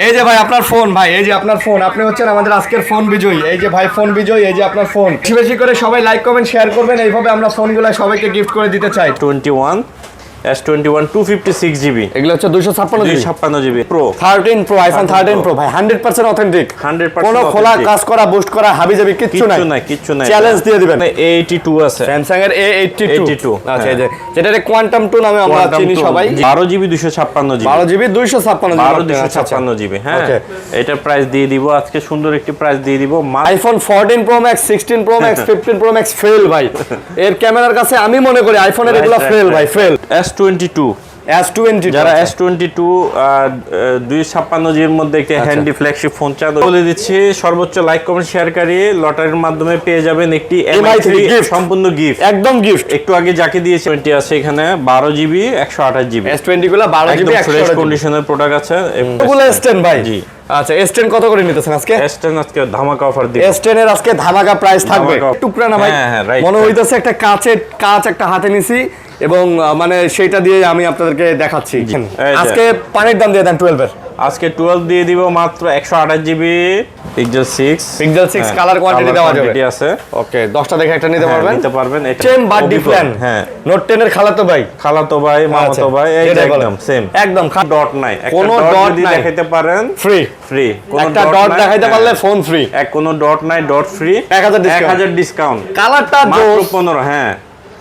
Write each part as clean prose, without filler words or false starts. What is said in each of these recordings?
এই যে ভাই আপনার ফোন, ভাই এই যে আপনার ফোন, আপনি হচ্ছেন আমাদের আজকের ফোন বিজয়ী। এই যে ভাই ফোন বিজয়ী, এই যে আপনার ফোন। বেশি বেশি করে সবাই লাইক কমেন্ট শেয়ার করবেন, এইভাবে আমরা ফোনগুলো সবাইকে গিফট করে দিতে চাই। S21 256GB, এগুলো হচ্ছে 256GB Pro 13 Pro, iPhone 13 Pro ভাই 100% অথেন্টিক, 100% কোনো খোলা কাজ করা বুস্ট করা হাবিজাবি কিচ্ছু নাই, চ্যালেঞ্জ দিয়ে দিবেন। A82 আছে, Samsung এর A82 আচ্ছা, এই যে যেটারে কোয়ান্টাম 2 নামে আমরা চিনি সবাই, 12GB 256GB, 12GB 256GB হ্যাঁ। এটার প্রাইস দিয়ে দিব আজকে, সুন্দর একটি প্রাইস দিয়ে দিব। iPhone 14 Pro Max, 16 Pro Max, 15 Pro Max fail ভাই, এর ক্যামেরার কাছে আমি মনে করি আইফোনের এগুলো ফেল ভাই, ফেল। S22 যারা S22 256GB এর মধ্যে একটা হ্যান্ডি ফ্ল্যাগশিপ ফোন চান, বলে দিচ্ছি সর্বোচ্চ লাইক কমেন্ট শেয়ারকারী লটারির মাধ্যমে পেয়ে যাবেন একটি MI3 সম্পূর্ণ গিফট, একদম গিফট। একটু আগে যাকে দিয়েছে 20 আছে এখানে 12GB 128GB, S20 গুলো 12GB ফ্রেশ কন্ডিশনের প্রোডাক্ট আছে। এগুলো S10 ভাই, জি আচ্ছা S10 কত করে নিতেছেন আজকে? S10 আজকে ধামাকা অফার দিব, S10 এর আজকে ধামাকা প্রাইস থাকবে। টুকরা না ভাই, মনে হইতেছে একটা কাঁচ একটা হাতে নিছি এবং মানে সেটা দিয়ে আমি আপনাদেরকে দেখাচ্ছি। আজকে পানির দাম দিয়ে দেন 12 এর, আজকে 12 দিয়ে দিব মাত্র 128GB Pixel 6 কালার কোয়ান্টিটি দেওয়া যাবে আছে। ওকে 10টা দেখে একটা নিতে পারবেন এটা সেম বাট ডিফারেন্ট। হ্যাঁ, নোট 10 এর খালাতো ভাই মামাতো ভাই এই একদম সেম, একদম ডট নাই, কোনো ডট নাই, দেখাইতে পারেন ফ্রি, কোনো একটা ডট দেখাইতে পারলে ফোন ফ্রি, কোনো ডট নাই, ডট ফ্রি, 1000 ডিসকাউন্ট, কালারটা মাত্র 15। হ্যাঁ,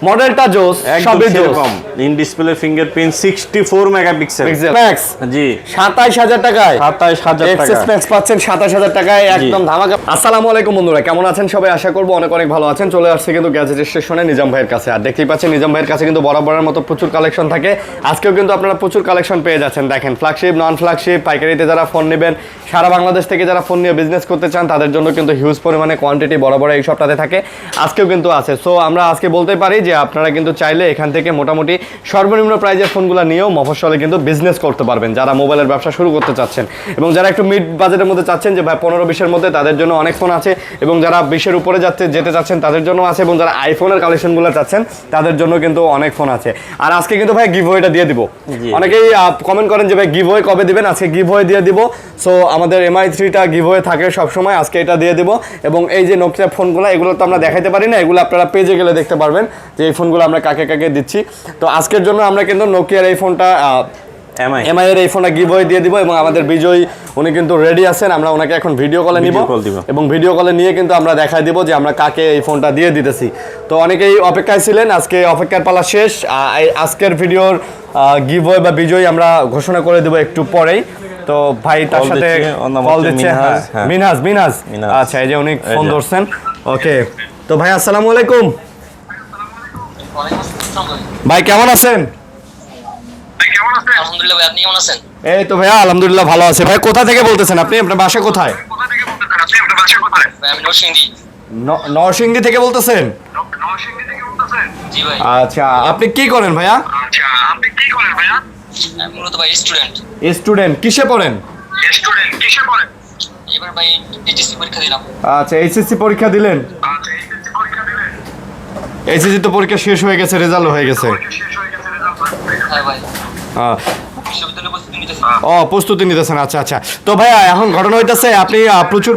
মডেলটা জোস, সবই জোস। In display fingerprint 64 megapixel max, জি 27000 টাকায়, 27000 টাকা এক্সএস ম্যাক্স পাচ্ছেন 27000 টাকায়, একদম ধামাকা। আসসালামু আলাইকুম বন্ধুরা, কেমন আছেন সবাই? আশা করব অনেক অনেক ভালো আছেন। চলে আসছে কিন্তু গ্যাজেট স্টেশনে নিজাম ভাইয়ের কাছে, আর দেখতেই পাচ্ছেন নিজাম ভাইয়ের কাছে কিন্তু বরাবরের মতো প্রচুর কালেকশন থাকে। আজকেও কিন্তু আপনারা প্রচুর কালেকশন পেয়ে যাচ্ছেন। দেখেন ফ্ল্যাগশিপ, নন ফ্ল্যাগশিপ, পাইকারিতে যারা ফোন নেবেন, সারা বাংলাদেশ থেকে যারা ফোন নিয়ে বিজনেস করতে চান তাদের জন্য কিন্তু হিউজ পরিমাণে কোয়ান্টিটি বরাবর এই সপ্তাহে থাকে, আজকেও কিন্তু আছে। সো আমরা আজকে বলতে পারি যে আপনারা কিন্তু চাইলে এখান থেকে মোটামুটি সর্বনিম্ন প্রাইজের ফোনগুলো নিয়েও মফস্বলে কিন্তু বিজনেস করতে পারবেন, যারা মোবাইলের ব্যবসা শুরু করতে চাচ্ছেন এবং যারা একটু মিড বাজেটের মধ্যে চাচ্ছেন যে ভাই 15-20-এর মধ্যে, তাদের জন্য অনেক ফোন আছে, এবং যারা 20-এর উপরে যেতে চাচ্ছেন তাদের জন্য আছে, এবং যারা আইফোনের কালেকশনগুলো চাচ্ছেন তাদের জন্য কিন্তু অনেক ফোন আছে। আর আজকে কিন্তু ভাই গিভওয়েটা দিয়ে দিব। অনেকেই কমেন্ট করেন যে ভাই গিভওয়ে কবে দিবেন, আজকে গিভওয়ে দিয়ে দিব। সো আমাদের MI3টা গিভওয়ে থাকে সবসময়, আজকে এটা দিয়ে দিব। এবং এই যে নোকিয়া ফোনগুলো, এগুলো তো আমরা দেখাইতে পারি না, এগুলো আপনারা পেজে গেলে দেখতে পারবেন যে এই ফোনগুলো আমরা কাকে কাকে দিচ্ছি। তো আজকের জন্য আমরা কিন্তু নোকিয়ার এই ফোনটা MI এর এই ফোনটা গিভওয়ে দিয়ে দিব, এবং আমাদের বিজয় উনি কিন্তু রেডি আছেন। আমরা ওনাকে এখন ভিডিও কলে নিব, এবং ভিডিও কলে নিয়ে কিন্তু আমরা দেখাই দিব যে আমরা কাকে এই ফোনটা দিয়ে দিতেছি। তো অনেকেই অপেক্ষায় ছিলেন, আজকে অপেক্ষার পালা শেষ। আজকের ভিডিওর গিভওয়ে বা বিজয় আমরা ঘোষণা করে দেব একটু পরেই। তো ভাই তার সাথে কল দিচ্ছে মিনহাজ, আচ্ছা এই যে উনি ফোন ধরছেন। ওকে, তো ভাই আসসালামু আলাইকুম। ভাই কেমন আছেন? আলহামদুলিল্লাহ ভাই, আপনি কেমন আছেন? এই তো ভাইয়া আলহামদুলিল্লাহ ভালো আছে। ভাই কোথা থেকে বলতেছেন আপনি? আপনার বাসা কোথায়? ভাই আমি নরসিংদী। নরসিংদী থেকে বলতেছেন? জি ভাই। আচ্ছা, আপনি কি করেন ভাইয়া? আমি মূলত ভাই স্টুডেন্ট। স্টুডেন্ট কিসে পড়েন? এবার ভাই এইচএসসি পরীক্ষা দিলাম। আচ্ছা, এইচএসসি পরীক্ষা দিলেন? এইচএসসি তো পরীক্ষা শেষ হয়ে গেছে, রেজাল্ট হয়ে গেছে? হ্যাঁ ভাই। বিশ্ববিদ্যালয়ে প্রস্তুতি নিতেছেন? প্রস্তুতি নিতেছেন, আচ্ছা আচ্ছা। তো ভাইয়া এখন ঘটনা হইতেছে আপনি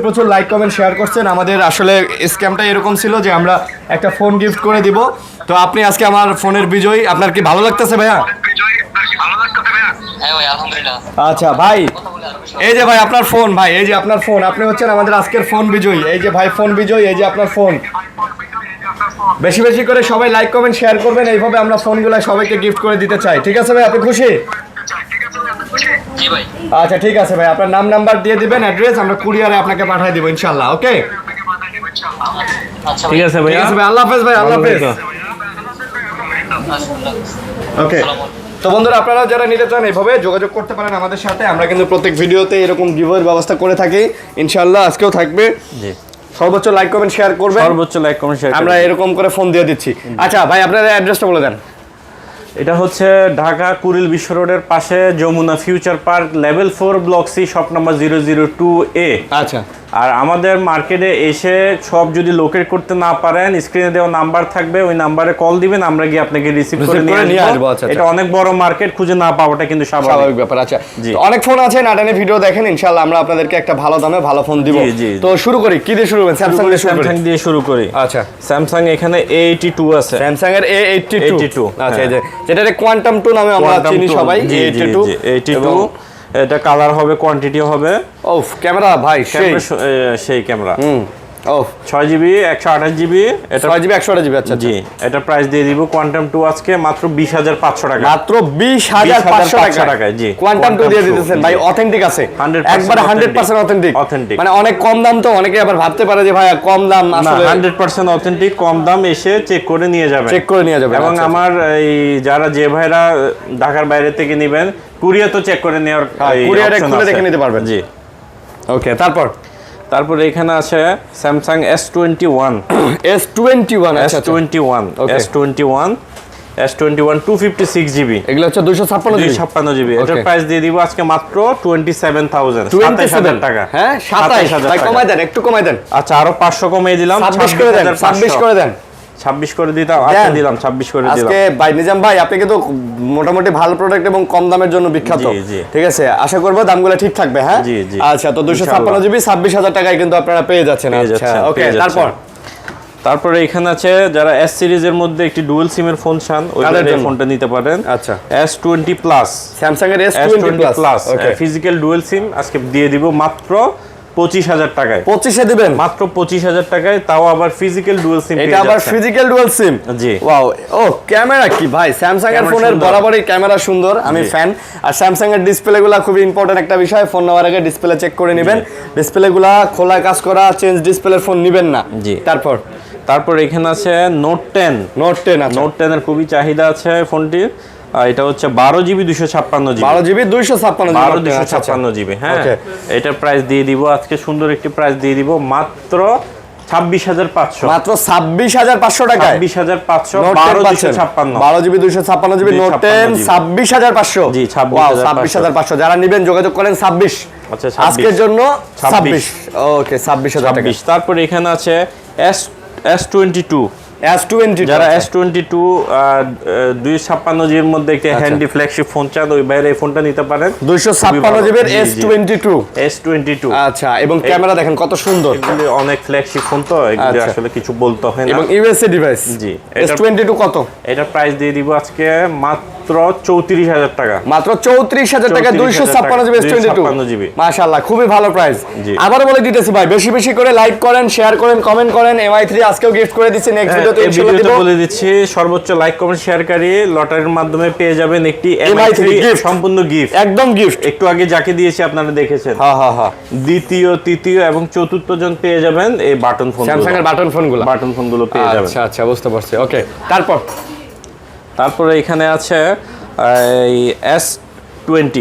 প্রচুর লাইক কমেন্ট শেয়ার করছেন। আমাদের আসলে স্ক্যামটা এরকম ছিল যে আমরা একটা ফোন গিফট করে দিব। তো আপনি আজকে আমার ফোনের বিজয়ী, আপনার কি ভালো লাগতেছে ভাইয়া? হ্যাঁ ভাই আলহামদুলিল্লাহ। আচ্ছা ভাই, এই যে ভাই আপনার ফোন, ভাই এই যে আপনার ফোন, আপনি হচ্ছেন আমাদের আজকের ফোন বিজয়ী। এই যে ভাই ফোন বিজয়ী, এই যে আপনার ফোন। বেশি বেশি করে সবাই লাইক কমেন্ট শেয়ার করবেন, এইভাবে আমরা ফোনগুলো সবাইকে গিফট করে দিতে চাই। ঠিক আছে ভাই, আপনি খুশি? জি ভাই। আচ্ছা ঠিক আছে ভাই, আপনার নাম্বার দিয়ে দিবেন, অ্যাড্রেস, আমরা কুরিয়ারে আপনাকে পাঠিয়ে দিব ইনশাআল্লাহ। ওকে, আচ্ছা ঠিক আছে ভাই, আল্লাহ হাফেজ ভাই, আল্লাহ হাফেজ। ওকে, তো বন্ধুরা আপনারা যারা নিতে চান এইভাবে যোগাযোগ করতে পারেন আমাদের সাথে। আমরা কিন্তু প্রত্যেক ভিডিওতে এরকম গিভওয়ের ব্যবস্থা করে থাকি, ইনশাআল্লাহ আজকেও থাকবে। জি, সর্বোচ্চ লাইক কমেন্ট শেয়ার করবেন, আমরা এরকম করে ফোন দিয়ে দিচ্ছি। আচ্ছা ভাই, আপনার অ্যাড্রেসটা বলে দেন। এটা হচ্ছে ঢাকা কুড়িল বিশ্ব রোডের পাশে Jamuna future park, level 4 block C, shop number 002A। আচ্ছা, আর আমাদের মার্কেটে এসে সব যদি লোকেট করতে না পারেন, স্ক্রিনে দেওয়া নাম্বার থাকবে, ওই নাম্বারে কল দিবেন, আমরা গিয়ে আপনাকে রিসিভ করে নিয়ে আসবো। এটা অনেক বড় মার্কেট, খুঁজে না পাওয়াটা কিন্তু স্বাভাবিক ব্যাপার। আচ্ছা, তো অনেক ফোন আছে, নাটানে ভিডিও দেখেন, ইনশাআল্লাহ আমরা আপনাদেরকে একটা ভালো দামে ভালো ফোন দিব। তো শুরু করি, কি দিয়ে শুরু করবেন? স্যামসাং দিয়ে শুরু করি। আচ্ছা, স্যামসাং এখানে A82 আছে, স্যামসাং এর A82। আচ্ছা, এই যে যেটা কোয়ান্টাম 2 নামে আমরা চিনি সবাই, A82। এটা কালার হবে, কোয়ান্টিটি হবে। ওফ, ক্যামেরা ভাই সেই ক্যামেরা। ওফ, 6GB 128GB, এটা 6GB 128GB। আচ্ছা জি, এটা প্রাইস দিয়ে দিব কোয়ান্টাম 2 আজকে মাত্র 20500 টাকা। মাত্র 20500 টাকা। জি, কোয়ান্টাম 2 দিয়ে দিতেছেন ভাই, অথেন্টিক আছে, একবার 100% অথেন্টিক। মানে অনেক কম দাম, তো অনেকে আবার ভাবতে পারে যে ভাই কম দাম, আসলে 100% অথেন্টিক, কম দাম, এসে চেক করে নিয়ে যাবেন, এবং আমার এই যারা যে ভাইরা ঢাকার বাইরে থেকে নেবেন, কুরিয়ার তো চেক করে নেওয়ার, কুরিয়ারে খুলে দেখে নিতে পারবেন। জি, ওকে। তারপর এখানে আছে স্যামসাং S21। S21 256GB, এগুলো হচ্ছে 256GB। এটার প্রাইস দিয়ে দিব আজকে মাত্র 27000 টাকা। হ্যাঁ, 27000 ভাই, কমাই দেন, একটু কমাই দেন। আচ্ছা, আরো 500 কমিয়ে দিলাম, 26 করে দেন, 26 করে দেন। 26 করে দিতাম, আজকে দিলাম 26 করে দিলাম। আজকে ভাই নিজাম ভাই, আপনি কিন্তু মোটামুটি ভালো প্রোডাক্ট এবং কম দামের জন্য বিখ্যাত। ঠিক আছে, আশা করব দামগুলো ঠিক থাকবে। হ্যাঁ, আচ্ছা, তো 256GB 26000 টাকায় কিন্তু আপনারা পেয়ে যাচ্ছেন। আচ্ছা, ওকে। তারপরে এখানে আছে যারা S সিরিজের মধ্যে একটি ডুয়াল সিমের ফোন চান, ওইটার এই ফোনটা নিতে পারেন। আচ্ছা, S20 প্লাস, স্যামসাং এর S20 plus physical dual SIM আজকে দিয়ে দিব মাত্র 25000 টাকায়। 25 এ দিবেন মাত্র 25000 টাকায়, তাও আবার ফিজিক্যাল ডুয়াল সিম। এটা আবার ফিজিক্যাল ডুয়াল সিম। জি, ওয়াও। ও, ক্যামেরা কি ভাই, স্যামসাং এর ফোনের বরাবরই ক্যামেরা সুন্দর, আমি ফ্যান। আর স্যামসাং এর ডিসপ্লেগুলো খুবই ইম্পর্টেন্ট একটা বিষয়, ফোন নেওয়ার আগে ডিসপ্লে চেক করে নেবেন। ডিসপ্লেগুলো খোলা কাজ করা, চেঞ্জ ডিসপ্লের ফোন নেবেন না। জি। তারপর এখানে আছে নোট 10। নোট 10 এর খুবই চাহিদা আছে ফোনটি। এটা হচ্ছে 12GB 256GB। 12GB 256GB। হ্যাঁ, এটার প্রাইস দিয়ে দিব আজকে, সুন্দর একটি প্রাইস দিয়ে দিব মাত্র 26500। মাত্র 26500 টাকায় 26500 12GB 256GB নোট 10 26500। জি, 26500। যারা নেবেন যোগাযোগ করেন 26। আচ্ছা, আজকের জন্য 26। ওকে, 26000 টাকা। তারপর এখানে আছে S22। যারা S22 256GB এর মধ্যে একটা হ্যান্ডি ফ্ল্যাগশিপ ফোন চান, ওই বাইরে এই ফোনটা নিতে পারেন। 256GB এর S22। আচ্ছা, এবং ক্যামেরা দেখেন কত সুন্দর। এগুলো অনেক ফ্ল্যাগশিপ ফোন, তো এগুলো আসলে কিছু বলতে হয় না। এবং ইউএসএ ডিভাইস। জি, S22 কত? এটা প্রাইস দিয়ে দিব আজকে মাত্র 34000 টাকা। মাত্র 34000 টাকা 256GB S22। মাশাআল্লাহ, খুবই ভালো প্রাইস। আবার বলে দিতেছি ভাই, বেশি বেশি করে লাইক করেন, শেয়ার করেন, কমেন্ট করেন। MI3 আজকেও গিফট করে দিচ্ছি, নেক্সট ভিডিওতে ইনশাআল্লাহ দিব। বলে দিচ্ছি, সর্বোচ্চ লাইক কমেন্ট শেয়ারকারী লটারির মাধ্যমে পেয়ে যাবেন একটি MI3 সম্পূর্ণ গিফট, একদম গিফট। একটু আগে যাকে দিয়েছি আপনারা দেখেছেন। হ্যাঁ। দ্বিতীয়, তৃতীয় এবং চতুর্থ জন পেয়ে যাবেন এই বাটন ফোন, স্যামসাং এর বাটন ফোনগুলো পেয়ে যাবেন। আচ্ছা, বুঝতে পারছি। ওকে, তারপরে এখানে আছে এই S20।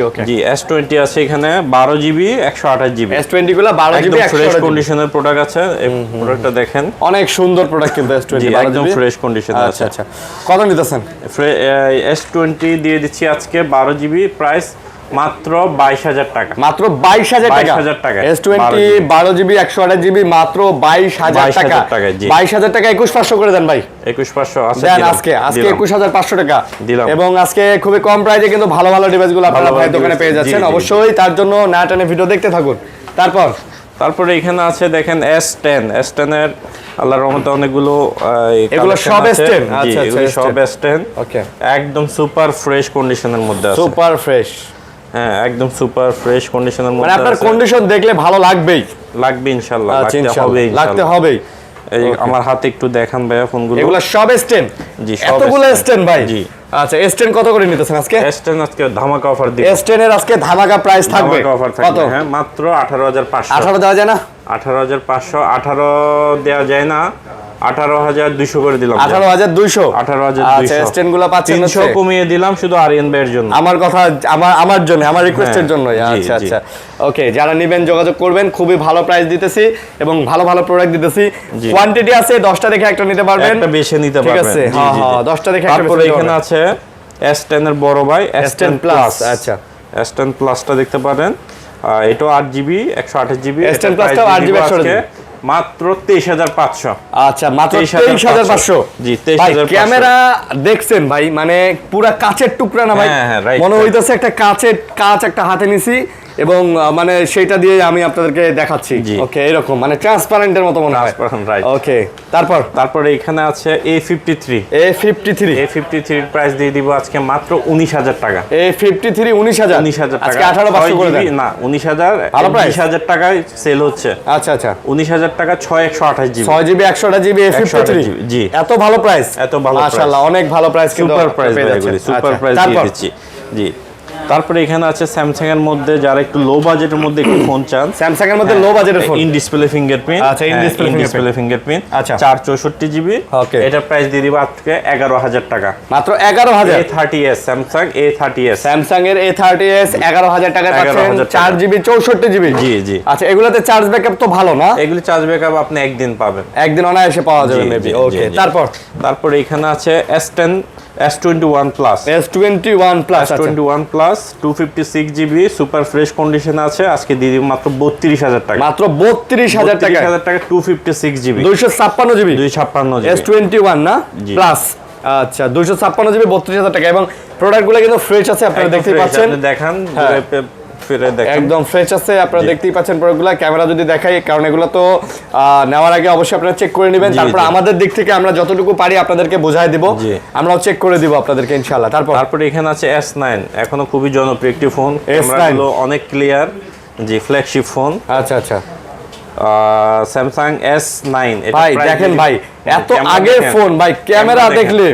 ওকে, জি, S20 আছে এখানে 12GB 128GB। S20 গুলো 12GB ফ্রেশ কন্ডিশনের প্রোডাক্ট আছে, এই প্রোডাক্টটা দেখেন, অনেক সুন্দর প্রোডাক্ট কিন্তু S20 একদম ফ্রেশ কন্ডিশনে আছে। আচ্ছা, কত নিতেছেন? S20 দিয়ে দিচ্ছি আজকে 12GB, প্রাইস মাত্র 22000 টাকা। মাত্র 22000 টাকা। S20 12GB 128GB মাত্র 22000 টাকা। 22000 টাকা 21500 করে দেন ভাই। 21500 আছে দেন আজকে 21500 টাকা দিলাম। এবং আজকে খুবই কম প্রাইসে কিন্তু ভালো ভালো ডিভাইসগুলো আপনারা ভাই দোকানে পেয়ে যাচ্ছেন। অবশ্যই তার জন্য না টানে ভিডিও দেখতে থাকুন। তারপরে এখানে আছে দেখেন S10 এর আল্লাহর রহমতে অনেকগুলো, এগুলো সব S10। আচ্ছা, সব S10। ওকে, একদম সুপার ফ্রেশ কন্ডিশনের মধ্যে আছে। সুপার ফ্রেশ, হ্যাঁ, একদম সুপার ফ্রেশ কন্ডিশনের মধ্যে। মানে আপনার কন্ডিশন দেখলে ভালো লাগবে ইনশাআল্লাহ, লাগতে হবে। এই আমার হাতে একটু দেখান ভাইয়া ফোনগুলো, এগুলো সব S10। জি, এতগুলো S10 ভাই। জি, আচ্ছা, S10 কত করে নিতেছেন আজকে? S10 আজকে ধামাকা অফার দিব। S10 এর আজকে ধামাকা প্রাইস থাকবে। কত? হ্যাঁ, মাত্র 18500। 18 দেওয়া যায় না? 18500, 18 দেওয়া যায় না, 18200 করে দিলাম। 18200। আচ্ছা, S10 গুলো পাচ্ছেন 300 কমিয়ে দিলাম শুধু আরিয়ান ভাইয়ের জন্য। আমার কথা, আমার জন্য, আমার রিকোয়েস্টের জন্য। আচ্ছা, ওকে, যারা নেবেন যোগাযোগ করবেন, খুবই ভালো প্রাইস দিতেছি এবং ভালো ভালো প্রোডাক্ট দিতেছি। কোয়ান্টিটি আছে, 10টা দেখে একটা নিতে পারবেন, একটা বেশি নিতে পারবেন। ঠিক আছে? হ্যাঁ, 10টা দেখে একটা। তারপরে এখানে আছে S10 এর বড় ভাই, S10 প্লাস। আচ্ছা, S10 প্লাসটা দেখতে পারেন। এটাও 8GB 128GB S10 Plus টাও 8GB 128GB মাত্র 23,500। আচ্ছা মাত্র 23,500। জি ভাই 23,500। ক্যামেরা দেখছেন ভাই, মানে পুরা কাচের টুকরা না ভাই, হ্যাঁ, right, মনে right. হইতেছে একটা কাচ একটা হাতে নিছি এবং মানে সেটা দিয়ে আমি আপনাদেরকে দেখাচ্ছি। জি। ওকে, এরকম মানে ট্রান্সপারেন্টের মতো মনে হয়। Transparent, right. ওকে, তারপরে এখানে আছে A53 A53 এর প্রাইস দিয়ে দিব আজকে মাত্র 19,000 টাকা। A53 19,000 19,000 আজকে টাকা 18,500 করে দেন। না 19,000 ভালো price? 20,000 টাকায় সেল হচ্ছে। আচ্ছা আচ্ছা, 19,000 টাকা 6/128GB 6GB 128GB A53 জি। এত ভালো প্রাইস, এত ভালো price। মাশাআল্লাহ অনেক ভালো প্রাইস, সুপার প্রাইস এগুলি সুপার প্রাইস দিয়ে দিচ্ছি। জি, তারপরে এখানে আছে স্যামসাং এর মধ্যে যারা একটু লো বাজেটের মধ্যে একটু ফোন চান, স্যামসাং এর মধ্যে লো বাজেটের ফোন, ইন ডিসপ্লে ফিঙ্গারপ্রিন্ট। আচ্ছা, in display ফিঙ্গারপ্রিন্ট আচ্ছা। 464GB। ওকে। এটার প্রাইস দিয়ে দিব আজকে 11,000 টাকা। মাত্র 11,000। A30s স্যামসাং A30s স্যামসাং এর A30s 11,000 টাকায় পাচ্ছেন 11,000 টাকা। 4GB 64GB। জি জি। আচ্ছা, এগুলাতে চার্জ ব্যাকআপ তো ভালো না? এগুলি চার্জ ব্যাকআপ আপনি একদিন পাবেন, একদিন অনায়াসে পাওয়া যাবে জি, মেবি। জি, ওকে, জি, জি। তারপরে এখানে আছে S10 S21 plus S21 plus আছে। S21 plus 256GB super fresh condition আছে, আজকে দিয়ে দিব মাত্র 32,000 টাকা। মাত্র 32,000 টাকা, 32,000 টাকা 256GB 256GB 256GB S21 না জি। প্লাস। আচ্ছা, 256GB 32,000 টাকা এবং প্রোডাক্টগুলো কিন্তু ফ্রেশ আছে, আপনারা দেখতেই পাচ্ছেন। আপনি দেখান হ্যাঁ। ফিরে দেখেন একদম ফ্রেশ আছে, আপনারা দেখতেই পাচ্ছেন প্রোডাক্টগুলো। ক্যামেরা যদি দেখাই, কারণ এগুলো তো নেওয়ার আগে অবশ্যই আপনারা চেক করে নেবেন, জি, তারপর জি। আমাদের দিক থেকে আমরা যতটুকু পারি আপনাদেরকে বোঝাই দিব, জি। আমরাও চেক করে দিব আপনাদেরকে ইনশাআল্লাহ। তারপরে এখানে আছে S9 এখনো খুবই জনপ্রিয় একটি ফোন, S9 ক্যামেরাগুলো অনেক ক্লিয়ার, জি ফ্ল্যাগশিপ ফোন আচ্ছা আচ্ছা স্যামসাং S9। ভাই দেখেন ভাই, এত আগের ফোন ভাই, ক্যামেরা দেখলে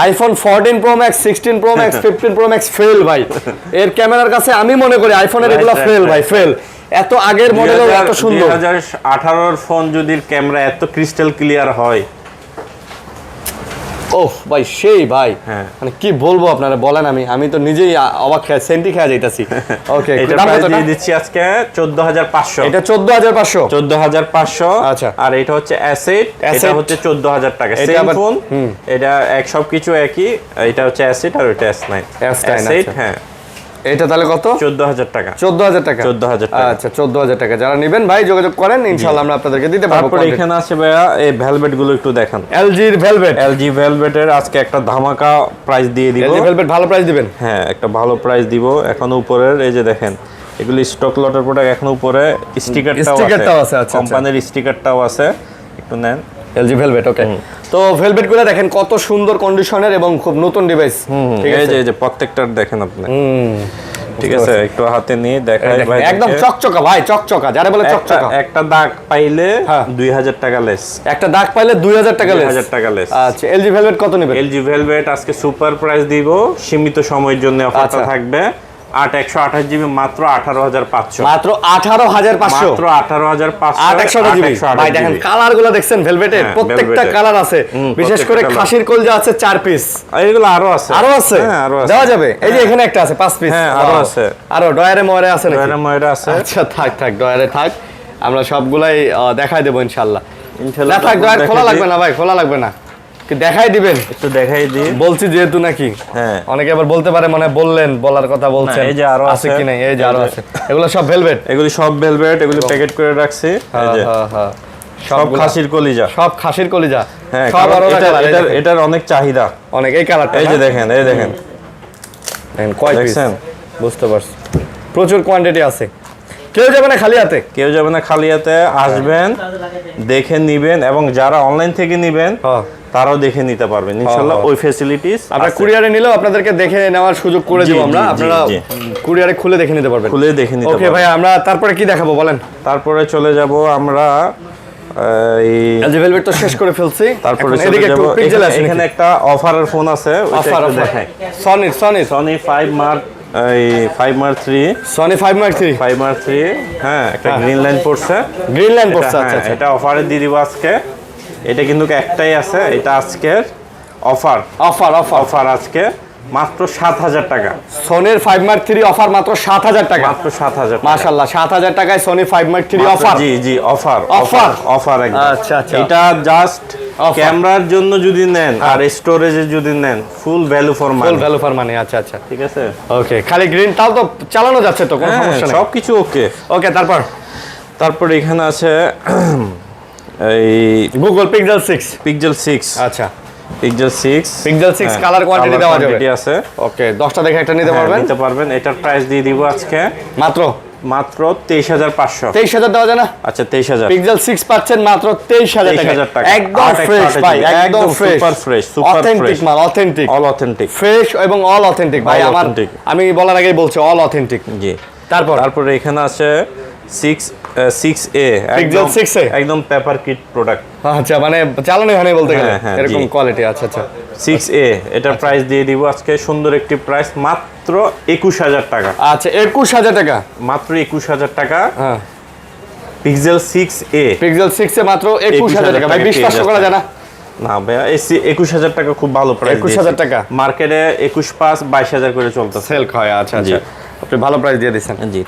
iPhone 14 pro max, 16 pro max, 15 pro max fail ভাই। এর ক্যামেরার কাছে আমি মনে করি আইফোনের এগুলো Right, ফেল right, ভাই, ফেল। এত আগের মডেলের এত সুন্দর 2018 ফোন যদি ক্যামেরা এত ক্রিস্টাল ক্লিয়ার হয়, ওহ ভাই সেই ভাই, হ্যাঁ। মানে কি বলবো আপনারা বলেন, আমি তো নিজেই অবাক খেয়ে সেন্টি খেয়ে যাইতাছি। ওকে, এটা দাম প্রাইস কত না? দিয়ে দিচ্ছি আজকে 14,500। এটা 14,500। 14,500। আচ্ছা। আর এটা হচ্ছে অ্যাসেট, এটা Asset। হচ্ছে 14,000 টাকা। এটা সেম আবার- ফোন, এটা সবকিছু একই। এটা হচ্ছে অ্যাসেট আর ওটা S9। S9, অ্যাসেট, আচ্ছা। হ্যাঁ এটা তাহলে কত? 14,000 টাকা। 14,000 টাকা। 14,000 টাকা। আচ্ছা, 14,000 টাকা। যারা নেবেন ভাই যোগাযোগ করেন, ইনশাআল্লাহ আমরা আপনাদেরকে দিতে পারবো। তারপরে এখানে আছে ভাইয়া এই ভেলভেট গুলো একটু দেখান। LG এর ভেলভেট। LG ভেলভেটের আজকে একটা ধামাকা প্রাইস দিয়ে দিব। LG ভেলভেট ভালো প্রাইস দিবেন। হ্যাঁ, একটা ভালো প্রাইস দিব। এখন উপরের এই যে দেখেন, এগুলি স্টক লটের প্রোডাক্ট, এখন উপরে স্টিকারটাও আছে, আচ্ছা, কোম্পানির স্টিকারটাও আছে, একটু নেন। LG ভেলভেট, ওকে। তো ভেলভেট গুলো দেখেন কত সুন্দর কন্ডিশনের এবং খুব নতুন ডিভাইস। ঠিক এই আছে, যে প্রত্যেকটা দেখেন আপনি, ঠিক আছে, একটু হাতে নিয়ে দেখাই ভাই। একদম চকচকা ভাই, চকচকা, যারা বলে চকচকা। একটা দাগ পাইলে হ্যাঁ। 2,000 টাকা লেস। একটা দাগ পাইলে 2,000 টাকা লেস। 2,000 টাকা লেস। আচ্ছা, LG ভেলভেট কত নেবেন? LG ভেলভেট আজকে সুপার প্রাইস দিব, সীমিত সময়ের জন্য অফারটা আচ্ছা। থাকবে। 128GB মাত্র 18,500। মাত্র 18,500। মাত্র 18,500। 8/128GB। ভাই দেখেন কালার গুলো দেখছেন ভেলভেটের, হ্যাঁ, প্রত্যেকটা velvet-এর। কালার আছে। বিশেষ করে প্রত্যেকটা খাসির কলজা আছে 4 পিস। আর এগুলো আরো আছে। আরো আছে? হ্যাঁ, আরো আছে। দেওয়া যাবে? এই যে এখানে একটা আছে 5 পিস। হ্যাঁ, আরো আছে। আরো ডয়ারে ময়রে আছে নাকি? ডয়ারে ময়রা আছে। আচ্ছা, থাক ডয়ারে থাক, আমরা সবগুলাই দেখাই দেব ইনশাআল্লাহ। ইনশাআল্লাহ না থাক, ডয়ার দেখাই খোলা দিই। লাগবে না ভাই, খোলা লাগবে না, কি দেখাই দিবেন? একটু দেখাই দিই। বলছি যেহেতু নাকি, হ্যাঁ। অনেকে আবার বলতে পারে মনে হয় বললেন, বলার কথা বলছেন। না, এই যে আরো আছে আছে। কি নাই? এই যে আরো এই যে। আছে, এগুলো সব ভেলভেট। এগুলি সব ভেলভেট, এগুলি প্যাকেট করে রাখছি। এই যে হ্যাঁ, সব সবগুলা- খাসির কলিজা। সব খাসির কলিজা। হ্যাঁ, সব কারণ আরো এটার অনেক চাহিদা। অনেক, এই কালারটা এই যে দেখেন, এই দেখেন, কয় পিস? দেখছেন? বুঝতে পারছি, প্রচুর কোয়ান্টিটি আছে। কেউ যাবে না খালি হাতে। কেউ যাবে না খালি হাতে, আসবেন, দেখে নিবেন, এবং যারা অনলাইন থেকে নিবেন হ্যাঁ। তারাও দেখে নিতে পারবেন ইনশাআল্লাহ। হ্যাঁ। ওই ফ্যাসিলিটিস আপনারা কুরিয়ারে নিলেও আপনাদেরকে দেখে নেওয়ার সুযোগ করে জি, দিব আমরা, জি, আপনারা জি। কুরিয়ারে খুলে দেখে নিতে পারবেন। খুলে দেখে নিতে ওকে পারবেন। ভাই, আমরা তারপরে কি দেখাবো বলেন? তারপরে চলে যাব আমরা এই LG ভেলভেট তো শেষ করে ফেলছি, তারপরে এখন চলে এদিকে যাব একটু পিক্সেল আছে এখানে একটা অফারের ফোন আছে, ওইটা অফার একটু অফার দেখাই। সনি সনি 5 মার্ক, এই 5 মার্ক 3, সনি 5 মার্ক 3 5 মার্ক 3, হ্যাঁ, একটা গ্রিন লাইন পড়ছে। গ্রিন লাইন এটা, পড়ছে। আচ্ছা হ্যাঁ, আচ্ছা, এটা অফারে দিয়ে দিব আজকে। এটা কিন্তু একটাই আছে, এটা আজকের অফার। অফার অফার আজকে মাত্র 7000 টাকা। সোনির 5 মার্ক 3 অফার মাত্র 7000 টাকা। মাত্র 7000 টাকা। মাশাআল্লাহ 7000 টাকায় সোনি 5 মার্ক 3 অফার। জি জি অফার Offer? অফার একদম। আচ্ছা, আচ্ছা। এটা জাস্ট Offer। ক্যামেরার জন্য যদি নেন আর স্টোরেজে যদি নেন full value for full money. Value for money. আচ্ছা আচ্ছা ঠিক আছে? ওকে, খালি গ্রিন তাও তো চালানো যাচ্ছে তো, কোনো হ্যাঁ, সমস্যা নেই। সবকিছু ওকে। ওকে, তারপর এখানে আছে এই গুগল পিক্সেল 6। পিক্সেল 6। আচ্ছা, পিক্সেল 6 পিক্সেল 6 কালার কোয়ান্টিটি দেওয়া যাবে। কোয়ান্টিটি আছে। ওকে, 10টা দেখে একটা নিতে হ্যাঁ, পারবেন। নিতে পারবেন। এটার প্রাইস দিয়ে দিব আজকে মাত্র মাত্র 23500। 23000 দেওয়া যায় না? আচ্ছা 23000। পিক্সেল 6 পাচ্ছেন মাত্র 23000 23000 টাকা। টাকা। একদম 8 ফ্রেশ ভাই, একদম fresh, super fresh, super authentic fresh, মাল, অথেন্টিক, অল অথেন্টিক। ফ্রেশ এবং অল অথেন্টিক ভাই। All আমার authentic। আমি বলার আগেই বলছি অল অথেন্টিক। জি। তারপর তারপরে এখানে আছে 6A Pixel 6A একদম পেপার কিট প্রোডাক্ট। আচ্ছা, মানে চালানো হয় না বলতে গেলে, হ্যাঁ, হ্যাঁ, এরকম জি। কোয়ালিটি। আচ্ছা আচ্ছা 6A এটার প্রাইস দিয়ে দিব আজকে সুন্দর একটি প্রাইস মাত্র 21000 টাকা। আচ্ছা 21000 টাকা। মাত্র 21000 টাকা। হ্যাঁ, পিক্সেল 6A। পিক্সেল 6 এ মাত্র 21000 টাকা ভাই। 20 করা যায় না? না ভাইয়া, 21000 টাকা খুব ভালো প্রাইস। 21000 টাকা মার্কেটে 21,500 করে চলতেছে। সেল হয়। আচ্ছা আচ্ছা, আপনি ভালো প্রাইস দিয়ে দিচ্ছেন। জি।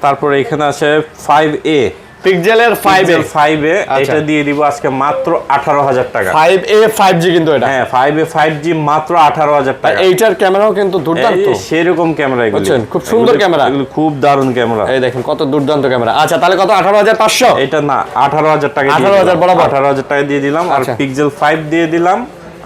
তারপর এখানে আছে 5A। পিক্সেলের 5A এটা দিয়ে দিব আজকে মাত্র 18000 টাকা। 5A 5G কিন্তু এটা। হ্যাঁ 5A 5G মাত্র 18000 টাকা। এইটার ক্যামেরাও কিন্তু দুর্দান্ত, সেরকম ক্যামেরা এগুলো। বুঝছেন? খুব সুন্দর ক্যামেরা। এগুলো খুব দারুণ ক্যামেরা। এই দেখেন কত দুর্দান্ত ক্যামেরা। আচ্ছা তাহলে কত? 18500। এটা না 18000 টাকা। 18000 বরাবর। 18000 টাকা দিয়ে দিলাম। আর আচ্ছা। পিক্সেল 5 দিয়ে দিলাম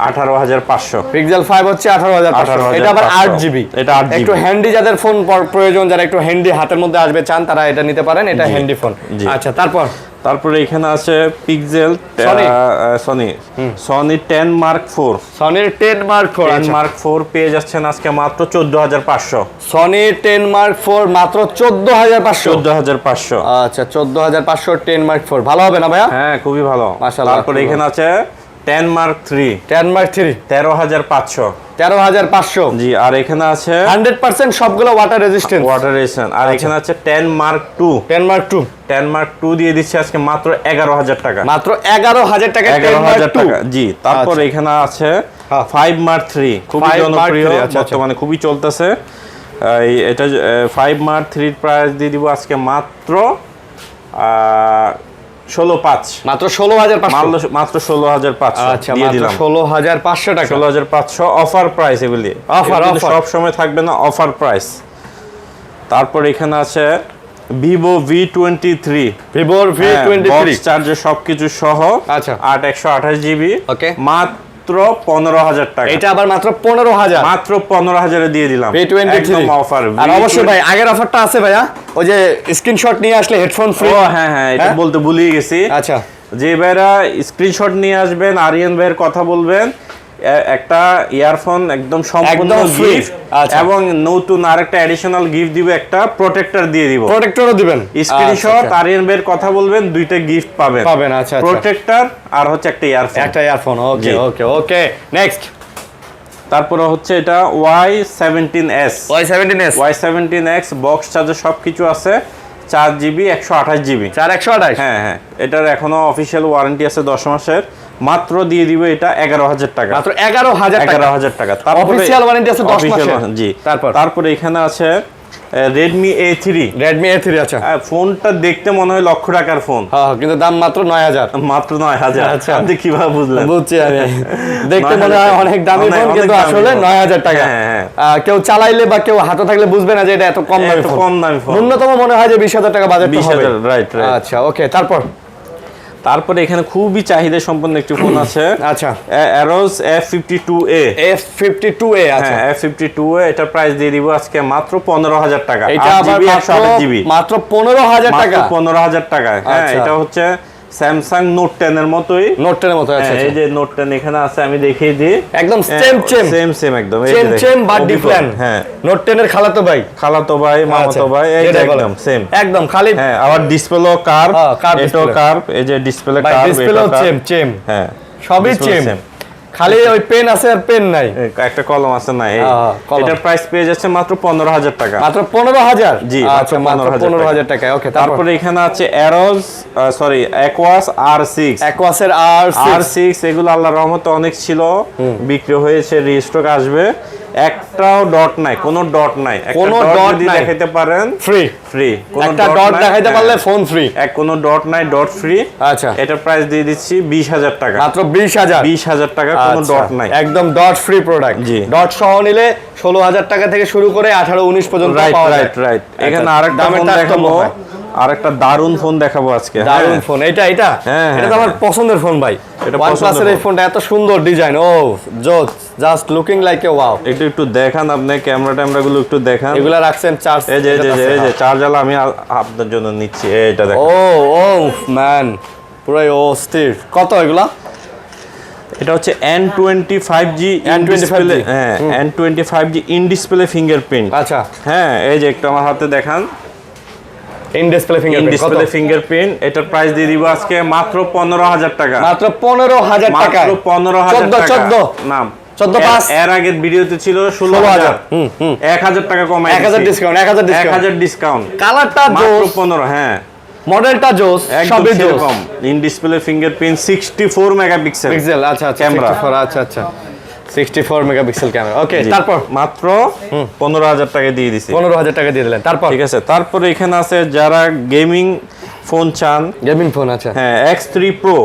18500। পিক্সেল 5 হচ্ছে 18500। এটা আবার 8GB। এটা 8GB। একটু হ্যান্ডি যাদের ফোন প্রয়োজন, যারা একটু হ্যান্ডি হাতের মধ্যে আসবে চান, তারা এটা নিতে পারেন। এটা হ্যান্ডি ফোন। জি। আচ্ছা তারপরে এখানে আছে pixel Sony 10 mark 4। সনির 10 mark 4। 10 mark 4 পেয়ে যাচ্ছেন আজকে মাত্র 14500। সনি 10 মার্ক 4 মাত্র 14500। 14500। আচ্ছা 14500 10 মার্ক 4 ভালো হবে না ভাইয়া? হ্যাঁ খুবই ভালো। মাশাআল্লাহ। তারপরে এখানে আছে 10 মার্ক 3। 10 মার্ক 3 13500। 13500। জি। আর এখানে আছে 100% সবগুলো ওয়াটার রেজিস্ট্যান্ট। Water resistant. আর এখানে আছে 10 মার্ক 2। 10 মার্ক 2। 10 মার্ক 2 দিয়ে দিচ্ছি আজকে মাত্র 11000 টাকা। মাত্র 11000 টাকা। 11000 টাকা। জি। তারপর এখানে আছে 5 মার্ক 3 খুবই 5 Mark জনপ্রিয়, 3, আচ্ছা, বর্তমানে খুবই চলতেছে। এটা 5 মার্ক 3 এর প্রাইস দিয়ে দিব আজকে মাত্র 16,500। মাত্র 16500। মাত্র 16500 আচ্ছা দিয়ে মাত্র দিলাম। 16500 টাকা। 16500 অফার প্রাইস এগুলি। অফার সব সময় থাকবে না, অফার প্রাইস। তারপর এখানে আছে ভিভো V23। ভিভোর V23 চার্জার সবকিছু সহ। আচ্ছা 128GB। ওকে। মাত্র 15000 টাকা। এটা আবার মাত্র 15000। মাত্র 15000 এ দিয়ে দিলাম। V23 একদম অফার। আর অবশ্যই ভাই আগের অফারটা আছে ভাইয়া, ওই যে স্ক্রিনশট নিয়ে আসলে হেডফোন ফ্রি। ও হ্যাঁ হ্যাঁ, এটা বলতে ভুলিয়ে গেছি। আচ্ছা যে ভাইরা স্ক্রিনশট নিয়ে আসবেন, আরিয়ান ভাইয়ের কথা বলবেন, একটা ইয়ারফোন একদম সম্পূর্ণ একদম free। গিফট। আচ্ছা। এবং নতুন আরেকটা অ্যাডিশনাল গিফট দিব, একটা প্রোটেক্টর দিয়ে দিব। প্রোটেক্টরও দিবেন। স্ক্রিনশট আরিয়ান ভাইয়ের কথা বলবেন, দুইটা গিফট পাবেন। আচ্ছা প্রোটেক্টর আর হচ্ছে একটা ইয়ারফোন। একটা ইয়ারফোন। ওকে জি। ওকে ওকে নেক্সট। তারপরে হচ্ছে এটা Y17s। Y17x বক্স চার্জার সবকিছু আছে। 4GB 128GB। 4128। হ্যাঁ হ্যাঁ, এটার এখনো অফিশিয়াল ওয়ারেন্টি আছে 10 মাসের। মাত্র দিয়ে দিব এটা 11000 টাকা। মাত্র 11000 টাকা। 11000 টাকা। অফিশিয়াল ওয়ারেন্টি আছে 10 মাসের। জি। তারপরে এখানে আছে Redmi A3। Redmi A3 আচ্ছা। ফোনটা দেখতে মনে হয় লক্ষ টাকার ফোন, হ্যাঁ কিন্তু দাম মাত্র 9000। মাত্র 9000। আচ্ছা। আপনি কিভাবে বুঝলেন? বুঝছি আমি। দেখতে মনে হয় অনেক দামি ফোন, কিন্তু আসলে 9000 টাকা। হ্যাঁ। কেউ চালাইলে বা কেউ হাতে থাকলে বুঝবে না যে এটা এত কম দামি ফোন। কম দামি ফোন। ন্যূনতম মনে হয় যে 20000 টাকা বাজেট হবে। 20000 রাইট। আচ্ছা ওকে। তারপরে এখানে খুবই চাহিদা সম্পন্ন একটি ফোন আছে। আচ্ছা Aros F52A। F52A আচ্ছা। হ্যাঁ F52A এটার প্রাইস দিয়ে দিব আজকে মাত্র 15000 টাকা। এটা আবার মাত্র 15000 টাকা। 15000 টাকা। হ্যাঁ এটা হচ্ছে স্যামসাং নোট 10 এর মতোই। নোট 10 এর মতো আছে। এই যে নোট 10 এখানে আছে, আমি দেখিয়ে দিই। একদম সেম একদম। এই যে সেম বাট ডিফারেন্ট। হ্যাঁ নোট 10 এর খালাতো ভাই, মামাতো ভাই, এই যে একদম সেম। একদম খালি। হ্যাঁ আবার ডিসপ্লেও কার্ভ, এটাও কার্ভ। এই যে ডিসপ্লে কার্ভ, ডিসপ্লেও সেম। হ্যাঁ সবই সেম, খালি ওই পেন আছে আর পেন নাই। একটা কলম আছে না। কলম। এটার প্রাইস পেয়ে যাচ্ছে মাত্র 15000 টাকা। মাত্র 15000। জি আচ্ছা মাত্র 15000 টাকা। ওকে। তারপরে এখানে আছে Aquos R6। Aquos এর R6 এগুলো আল্লাহর রহমতে অনেক ছিল, বিক্রি হয়েছে, রিস্টক আসবে। একটাও ডট নাই, কোনো ডট নাই। কোনো একটা dot যদি নাই। দেখাইতে পারেন ফ্রি ফ্রি। একটা ডট দেখাইতে পারলে ফোন ফ্রি। কোনো ডট নাই, ডট ফ্রি। আচ্ছা এটার প্রাইস দিয়ে দিচ্ছি 20,000 টাকা, মাত্র 20,000 20,000 টাকা, কোনো ডট নাই, একদম ডট ফ্রি প্রোডাক্ট। জি। ডট সহ নিলে 16,000 টাকা থেকে শুরু করে 18-19 পর্যন্ত রাইট পাওয়া যায়। Right right. এখানে আচ্ছা, আরেকটা দামের ফোন তারতম্য দেখাবো, হয়। আরেকটা দারুন ফোন দেখাবো আজকে। দারুন ফোন এটা এটা হ্যাঁ, এটা তো আমার হ্যাঁ। পছন্দের ফোন ভাই। এটা OnePlus পছন্দের এর এই ফোন। ফোনটা এত সুন্দর ডিজাইন, ও just looking like a wow. একটু একটু দেখান, আপনি ক্যামেরা গুলো একটু দেখান। এগুলা রাখছেন চার্জ। এই যে চার্জ আলা আমি আপনার জন্য নিচ্ছি, এইটা দেখেন। ও ম্যান পুরাই অস্থির। কত এগুলা? এটা হচ্ছে N25G N25G হ্যাঁ, N25G ইন ডিসপ্লে ফিঙ্গারপ্রিন্ট। আচ্ছা হ্যাঁ, এই যে একটু আমার হাতে দেখান, ইন ডিসপ্লে ইন ফিঙ্গারপ্রিন্ট কত? Display fingerprint. এটার প্রাইস দিয়ে দিব আজকে মাত্র 15,000 টাকা, মাত্র 15,000 টাকা। মাত্র 15,000 টাকা। 14 না 14,500 এর আগের ভিডিওতে ছিল 16,000। 1000 টাকা কমাই 1000 ডিসকাউন্ট 1000 ডিসকাউন্ট 1000 ডিসকাউন্ট, কালারটা মাত্র জোস 15। হ্যাঁ, মডেলটা জোস একদম সবই জোস। সেরকম। In display fingerprint 64 megapixel pixel আচ্ছা ক্যামেরা। 64 আচ্ছা 64 মেগাপিক্সেল ক্যামেরা। ওকে তারপর মাত্র 15,000 টাকা দিয়ে দিছি। 15,000 টাকা দিয়ে দিলেন। তারপর ঠিক আছে, তারপরে এখানে আছে যারা গেমিং ফোন চান, গেমিং ফোন আছে হ্যাঁ, X3 Pro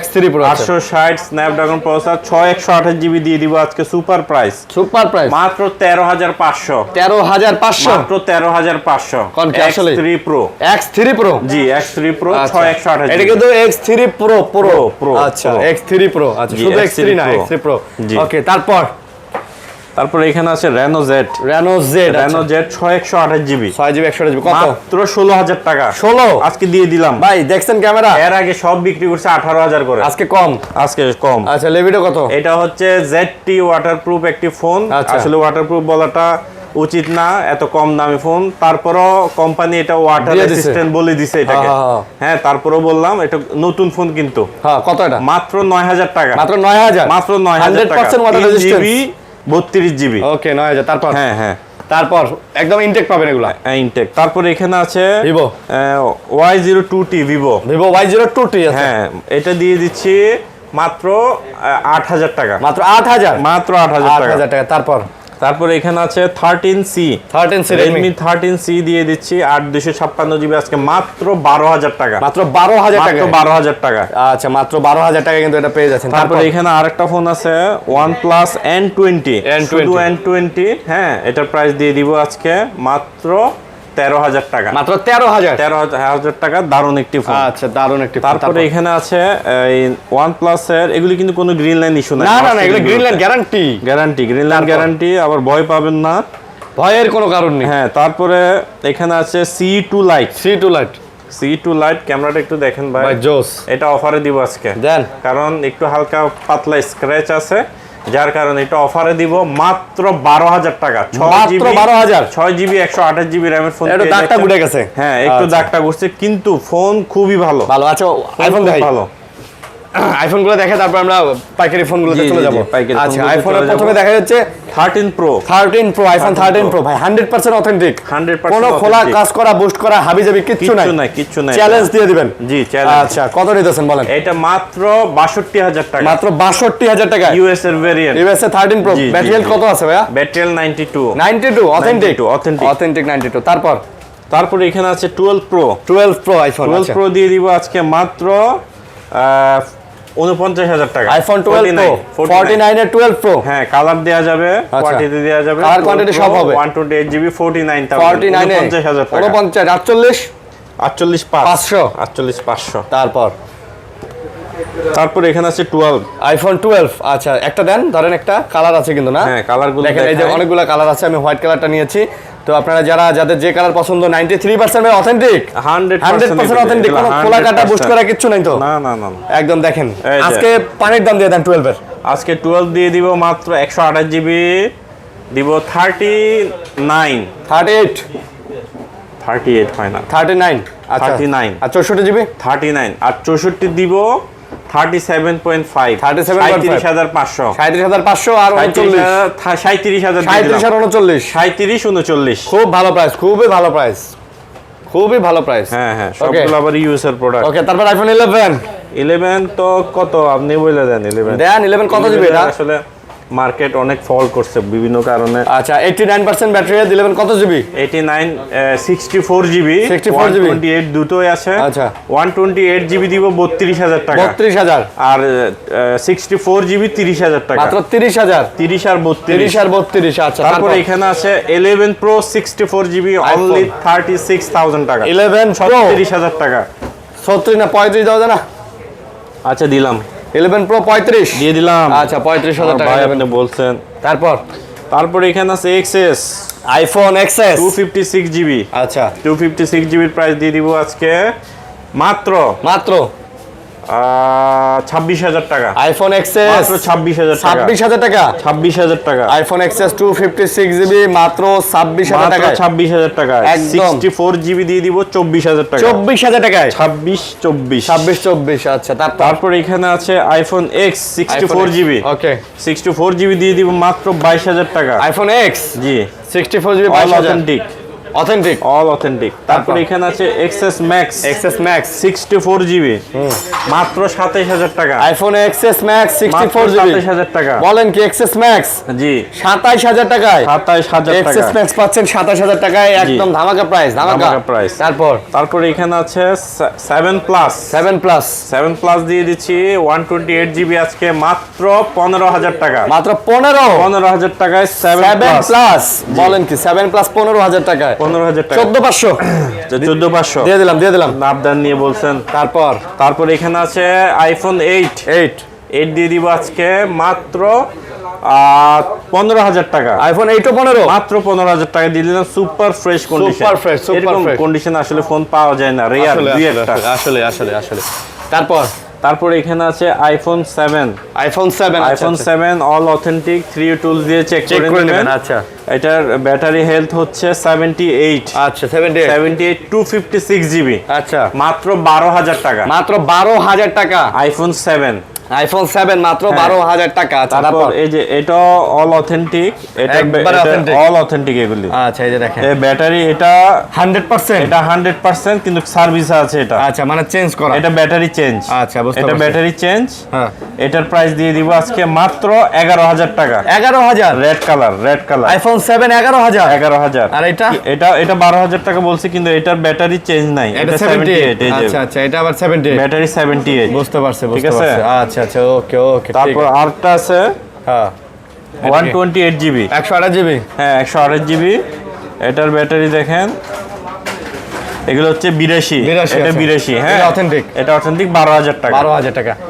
X3 Pro আছে 860 স্ন্যাপড্রাগন প্রসেসর 6128 জিবি দিয়ে দিব আজকে সুপার প্রাইস, সুপার প্রাইস মাত্র 13,500, 13,500 মাত্র 13,500। কোন কি আসলে? X3 Pro, X3 Pro জি X3 Pro আচ্ছা। 6128 এটা কিন্তু X3 Pro Pro, আচ্ছা Pro। X3 Pro আচ্ছা জি, শুধু X3 X3 না Pro। X3 Pro জি। ওকে তারপরে এখানে আছে Reno Z, Reno Z Reno Z 6128 GB 6GB 128GB কত? মাত্র 16,000 টাকা, 16 আজকে দিয়ে দিলাম। ভাই দেখছেন ক্যামেরা এর আগে সব বিক্রি করছে 18,000 করে, আজকে কম। আজকে কম। আচ্ছা লেভিটো কত? এটা হচ্ছে ZT ওয়াটারপ্রুফ একটি ফোন। আচ্ছা। আসলে ওয়াটারপ্রুফ বলাটা উচিত না, এত কম দামি ফোন, তারপরও কোম্পানি এটা ওয়াটার দিয়ে দিছে। রেসিস্ট্যান্ট বলে দিছে এটাকে। হ্যাঁ। হ্যাঁ, তারপরও বললাম এটা নতুন ফোন কিন্তু হ্যাঁ কত এটা? মাত্র 9,000 টাকা, মাত্র 9,000 মাত্র 9,000 টাকা, 100% ওয়াটার রেজিস্ট্যান্স 32 জিবি। ওকে 9,000 তারপর হ্যাঁ তারপর একদম ইনটেক পাবেন এগুলা ইনটেক। তারপরে এখানে আছে Vivo Y02T Vivo. Vivo Y02T আছে হ্যাঁ, এটা দিয়ে দিচ্ছি মাত্র 8,000 টাকা, মাত্র 8,000 মাত্র 8,000 টাকা। 8,000 টাকা তারপরে এখানে আছে 13C, 13C Redmi 13C দিয়ে দিচ্ছি 8/256 জিবি আজকে মাত্র 12,000 টাকা, মাত্র 12,000 টাকা মাত্র 12,000 টাকা। আচ্ছা মাত্র 12,000 টাকা কিন্তু এটা পেয়ে যাচ্ছেন। তারপরে এখানে আরেকটা ফোন আছে OnePlus N20, শুধু N20। হ্যাঁ, এটার প্রাইস দিয়ে দিব আজকে মাত্র 13,000 টাকা, মাত্র 13,000 13,000 টাকা। দারুণ একটি ফোন। আচ্ছা দারুণ একটি ফোন। তারপরে এখানে আছে এই OnePlus এর, এগুলি কিন্তু কোনো গ্রিন লাইন ইস্যু নাই, না এগুলো Greenland guarantee green line guarantee, আবার ভয় পাবেন না, ভয়ের কোনো কারণ নেই। হ্যাঁ। তারপরে এখানে আছে C2 Lite, C2 Lite C2 Lite ক্যামেরাটা একটু দেখেন ভাই, ভাই জোস এটা অফারে দিব আজকে, দেন কারণ একটু হালকা পাতলা স্ক্র্যাচ আছে, যার কারণে এটা অফারে দিব মাত্র 12,000 টাকা, মাত্র 12,000 6GB 128GB র্যামের ফোন। এটা দাগটা গুড়ে গেছে। হ্যাঁ, একটু দাগটা ঘুরছে, কিন্তু ফোন খুবই ভালো, ভালো। আচ্ছা আইফোন খুব দেখাই, ভালো। আইফোনগুলো দেখে তারপর আমরা পাইকারি ফোনগুলোতে জি, চলে জি, যাব। জি, পাইকারি আচ্ছা ফোনগুলোতে আইফোনের চলে যাব। প্রথমে দেখা যাচ্ছে 13 Pro, 13 Pro, আইফোন 13 Pro ভাই 100% অথেন্টিক, 100% কোনো খোলা authentic। কাজ করা বুস্ট করা হাবিজাবি কিচ্ছু নাই, কিচ্ছু নাই। চ্যালেঞ্জ দিয়ে দিবেন। জি, চ্যালেঞ্জ। আচ্ছা কত নিতেছেন বলেন? এটা মাত্র 62,000 টাকা, মাত্র 62,000 টাকা। ইউএস এর ভেরিয়েন্ট, ইউএসএ 13 Pro জি, ব্যাটারি জি, হেলথ জি। কত আছে ভাইয়া? Battery 92, 92 authentic, authentic। অথেন্টিক 92। তারপর তারপরে এখানে আছে 12 Pro, 12 Pro আইফোন 12 Pro দিয়ে দিব আজকে মাত্র 49,000 টাকা, আইফোন 12 Pro 49 এর 12 Pro। হ্যাঁ, কালার দেয়া যাবে, কোয়ান্টিটি দেয়া যাবে, কালার কোয়ান্টিটি সব হবে। 128GB 49,000, 49 এ 49,000 টাকা, 49 48 48,500, 500। 48,500। তারপর এখানে আছে 12, আইফোন 12। আচ্ছা একটা দেন, ধরেন একটা কালার আছে কিন্তু না? হ্যাঁ, কালারগুলো দেখেন এই যে দেখাই। অনেকগুলো কালার আছে, আমি হোয়াইট কালারটা নিয়েছি। তো আপনারা যাদের যে কালার পছন্দ 93% অথেন্টিক, 100% অথেন্টিক, কোনো খোলা কাটা বুস্ট করা কিচ্ছু নাই তো? না। একদম দেখেন। এই যে। আজকে পানির দাম দিয়ে দেন 12 এর। আজকে 12 দিয়ে দিব মাত্র 128GB দিব 39, 38 হয় না, 39 আচ্ছা 39 আর 64GB 39, আর 64 দিব 37.5, 37.5, 37,500, 37,500 আর 39 37,000 37 আর 39 37-39। খুব ভালো প্রাইস, খুবই ভালো প্রাইস, খুবই ভালো প্রাইস। হ্যাঁ, সবগুলো আবার ইউএসএর প্রোডাক্ট। ওকে তারপর আইফোন 11 11 তো কত আপনি বলে দেন, 11 দেন 11 কত জিবি এটা? আসলে মার্কেট অনেক ফল করছে বিভিন্ন কারণে। আচ্ছা 89% ব্যাটারি দিলেন কত জিবি? 89 64 জিবি 64 GB 128 দুটোই আছে। আচ্ছা 128 জিবি দিব 32,000 টাকা, 32,000 আর 64 জিবি 30,000 টাকা, মাত্র 30,000। 30 আর 32। 30 আর 32। আচ্ছা তারপরে এখানে আছে 11 প্রো 64 জিবি অনলি 36,000 টাকা, 11 প্রো 30,000 টাকা। 36 না 35 দাও না? আচ্ছা দিলাম, 11 প্রো 35 দিয়ে দিলাম। আচ্ছা 35,000 টাকা ভাই নেবেন। আপনি বলছেন। তারপরে এখানে আছে এক্সএস আইফোন এক্সএস 256 জিবি। আচ্ছা 256 জিবির প্রাইস দিয়ে দিব আজকে মাত্র 26,000 টাকা। আইফোন এক্সএস মাত্র 26,000 টাকা। 26,000 টাকা। 26,000 টাকা। আইফোন এক্সএস 256 জিবি মাত্র 26,000 টাকা। 26,000 টাকা। একদম। 64 জিবি দিয়ে দিব 24,000 টাকা। 24,000 টাকায় 26 24 24। আচ্ছা তারপর এখানে আছে আইফোন এক্স 64 জিবি। ওকে 64 জিবি দিয়ে দিব মাত্র 22,000 টাকা। আইফোন এক্স জি 64 GB all authentic. All authentic. তারপর এখানে আছে এক্সএস ম্যাক্স 64 জিবি মাত্র 27,000 টাকা। আইফোন এক্সএস ম্যাক্স 64 জিবি 27,000 টাকা। বলেন কি এক্সএস ম্যাক্স? জি 27,000 টাকায় 27,000 টাকা। এক্সএস ম্যাক্স পাচ্ছেন 27,000 টাকায়, একদম ধামাকা প্রাইস। ধামাকা প্রাইস। তারপর এখানে আছে 7 প্লাস দিয়ে দিচ্ছি 128 জিবি আজকে মাত্র 15,000 টাকা। মাত্র 15,000 টাকায় 7 প্লাস। বলেন কি 7 প্লাস 15,000 টাকায় 15,000 টাকা। 14,500 14,500 দিয়ে দিলাম। নাবদান নিয়ে বলছেন। তারপর এখানে আছে আইফোন 8 দিয়ে দিব আজকে মাত্র 15,000 টাকা। আইফোন 8 ও 15 মাত্র 15,000 টাকা দিয়ে দিলাম। Super fresh condition. Super fresh condition আসলে ফোন পাওয়া যায় না, রেয়ার দুই একটা। আসলে তারপর এখানে আছে আইফোন 7 অল অথেন্টিক 3 টুলস দিয়ে চেক করে নেবেন। আচ্ছা এটার ব্যাটারি হেলথ হচ্ছে 78। আচ্ছা 78 256 জিবি। আচ্ছা মাত্র 12,000 টাকা। মাত্র 12,000 টাকা আইফোন 7 মাত্র 12,000 টাকা। তারপর এই যে এটা অল অথেন্টিক, এটা অল অথেন্টিক এগুলি। আচ্ছা এই যে দেখেন এই ব্যাটারি এটা 100%, এটা 100% কিন্তু সার্ভিস আছে এটা। আচ্ছা মানে চেঞ্জ করা, এটা ব্যাটারি চেঞ্জ। আচ্ছা বুঝতে পারছি। এটা ব্যাটারি চেঞ্জ। হ্যাঁ এটার প্রাইস দিয়ে দিব আজকে মাত্র 11,000 টাকা। 11,000 রেড কালার আইফোন 7 11,000। আর এটা 12,000 টাকা বলছি, কিন্তু এটার ব্যাটারি চেঞ্জ নাই। এটা 78। আচ্ছা এটা আবার 78 ব্যাটারি 78। বুঝতে পারছি। আচ্ছা ওকে তারপর আরটা আছে হ্যাঁ 128 জিবি 128 জিবি। হ্যাঁ 128 জিবি। এটার ব্যাটারি দেখেন, এগুলো হচ্ছে 82। এটা 82। হ্যাঁ এটা অথেন্টিক। এটা অথেন্টিক 12,000 টাকা।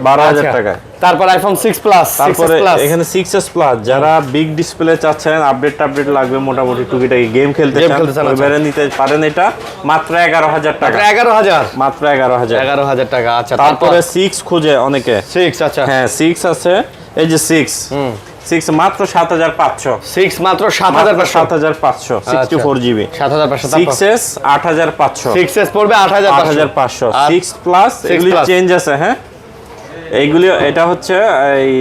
12,000 টাকা। তারপর আইফোন 6 প্লাস। তারপরে এখানে 6s প্লাস, যারা বিগ ডিসপ্লে চাচ্ছেন, আপডেট লাগবে, মোটামুটি টুকিটাকি গেম খেলতে চান, ওইবারে নিতে পারেন। এটা মাত্র 11,000 টাকা। মাত্র 11,000 টাকা। আচ্ছা তারপরে 6 খুঁজে অনেকে। 6 আচ্ছা হ্যাঁ 6 আছে, এই যে 6 মাত্র 7,500। 6 মাত্র 7,500 64 জিবি 7,500। 6s 8,500। 6s পড়বে 8,500। 6 প্লাস এগুলি চেঞ্জ আছে। হ্যাঁ এইগুলি, এটা হচ্ছে এই